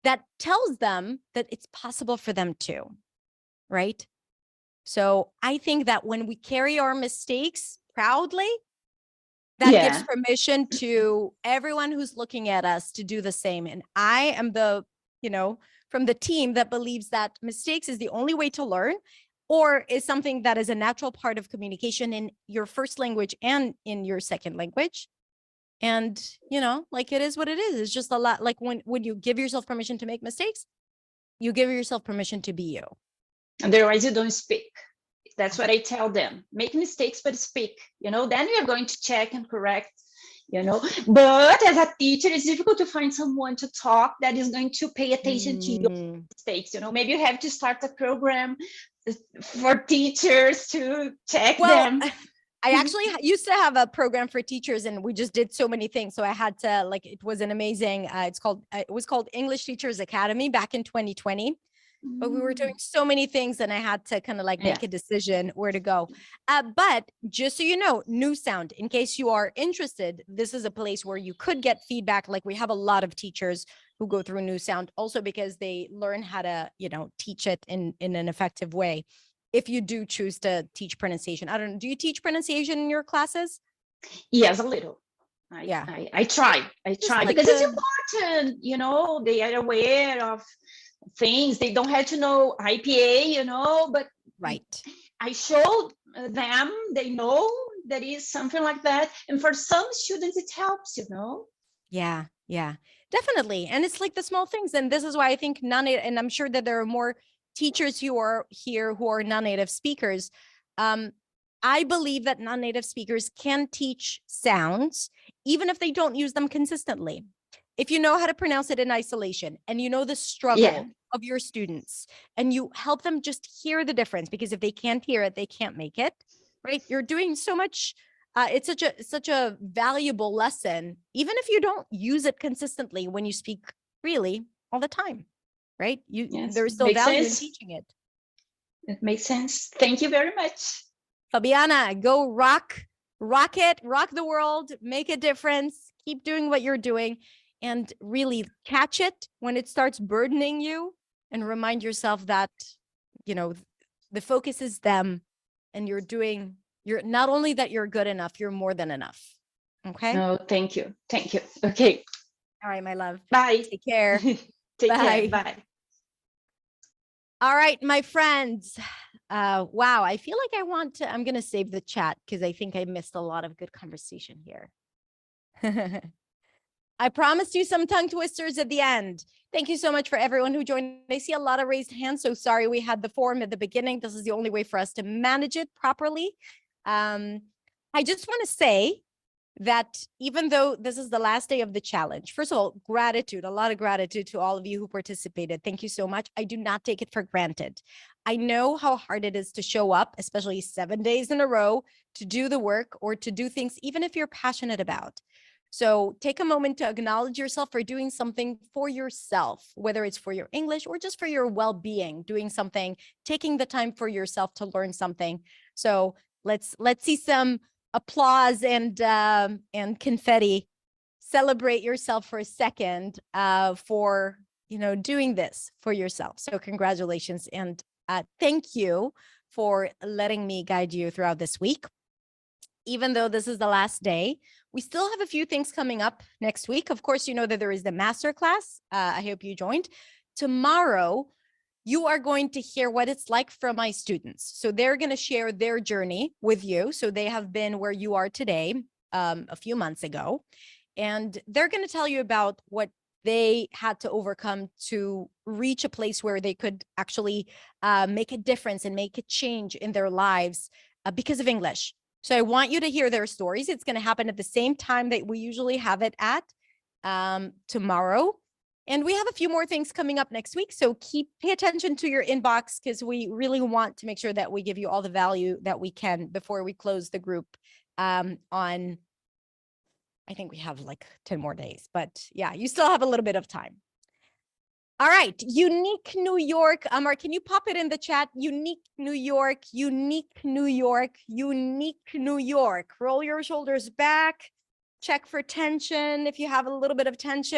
that tells them that it's possible for them too, right? So I think that when we carry our mistakes proudly, that gives permission to everyone who's looking at us to do the same. And I am the from the team that believes that mistakes is the only way to learn, or is something that is a natural part of communication in your first language and in your second language. And, like it is what it is. It's just a lot like when you give yourself permission to make mistakes, you give yourself permission to be you. Otherwise, you don't speak. That's what I tell them. Make mistakes, but speak, then you're going to check and correct, But as a teacher, it's difficult to find someone to talk that is going to pay attention to your mistakes. Maybe you have to start a program for teachers to check them. I actually used to have a program for teachers, and we just did so many things. So I had to it was an amazing, it was called English Teachers Academy back in 2020. But we were doing so many things, and I had to kind of make a decision where to go. But just so you know, New Sound, in case you are interested, this is a place where you could get feedback. Like, we have a lot of teachers who go through New Sound also because they learn how to, teach it in an effective way. If you do choose to teach pronunciation, I don't know, do you teach pronunciation in your classes? Yes, a little. I try because it's important, they are aware of things. They don't have to know IPA, but right. I showed them, they know that is something like that. And for some students, it helps, Yeah, definitely. And it's like the small things. And this is why I think and I'm sure that there are more teachers who are here who are non-native speakers. I believe that non-native speakers can teach sounds, even if they don't use them consistently. If you know how to pronounce it in isolation, and you know the struggle of your students, and you help them just hear the difference, because if they can't hear it, they can't make it, right? You're doing so much. It's such a valuable lesson, even if you don't use it consistently when you speak freely all the time, right? There's still value in teaching it. It makes sense. Thank you very much. Fabiana, go rock it, rock the world, make a difference, keep doing what you're doing. And really catch it when it starts burdening you, and remind yourself that, the focus is them, and you're not only that you're good enough, you're more than enough. Okay. No, thank you. Okay. All right, my love. Bye. Take care. Take Bye. care. Bye. All right, my friends. Wow. I feel like I'm going to save the chat because I think I missed a lot of good conversation here. I promised you some tongue twisters at the end. Thank you so much for everyone who joined. I see a lot of raised hands, so sorry we had the form at the beginning. This is the only way for us to manage it properly. I just want to say that even though this is the last day of the challenge, first of all, a lot of gratitude to all of you who participated. Thank you so much. I do not take it for granted. I know how hard it is to show up, especially 7 days in a row, to do the work or to do things, even if you're passionate about. So take a moment to acknowledge yourself for doing something for yourself, whether it's for your English or just for your well-being, doing something, taking the time for yourself to learn something. So let's see some applause and confetti. Celebrate yourself for a second for doing this for yourself. So congratulations, and thank you for letting me guide you throughout this week. Even though this is the last day, we still have a few things coming up next week. Of course, you know that there is the masterclass. I hope you joined. Tomorrow, you are going to hear what it's like from my students. So they're going to share their journey with you. So they have been where you are today, a few months ago, and they're going to tell you about what they had to overcome to reach a place where they could actually make a difference and make a change in their lives because of English. So I want you to hear their stories. It's going to happen at the same time that we usually have it at tomorrow. And we have a few more things coming up next week. So pay attention to your inbox, because we really want to make sure that we give you all the value that we can before we close the group on, I think we have like 10 more days, but yeah, you still have a little bit of time. All right, Unique New York. Amar, can you pop it in the chat? Unique New York, Unique New York, Unique New York. Roll your shoulders back. Check for tension if you have a little bit of tension.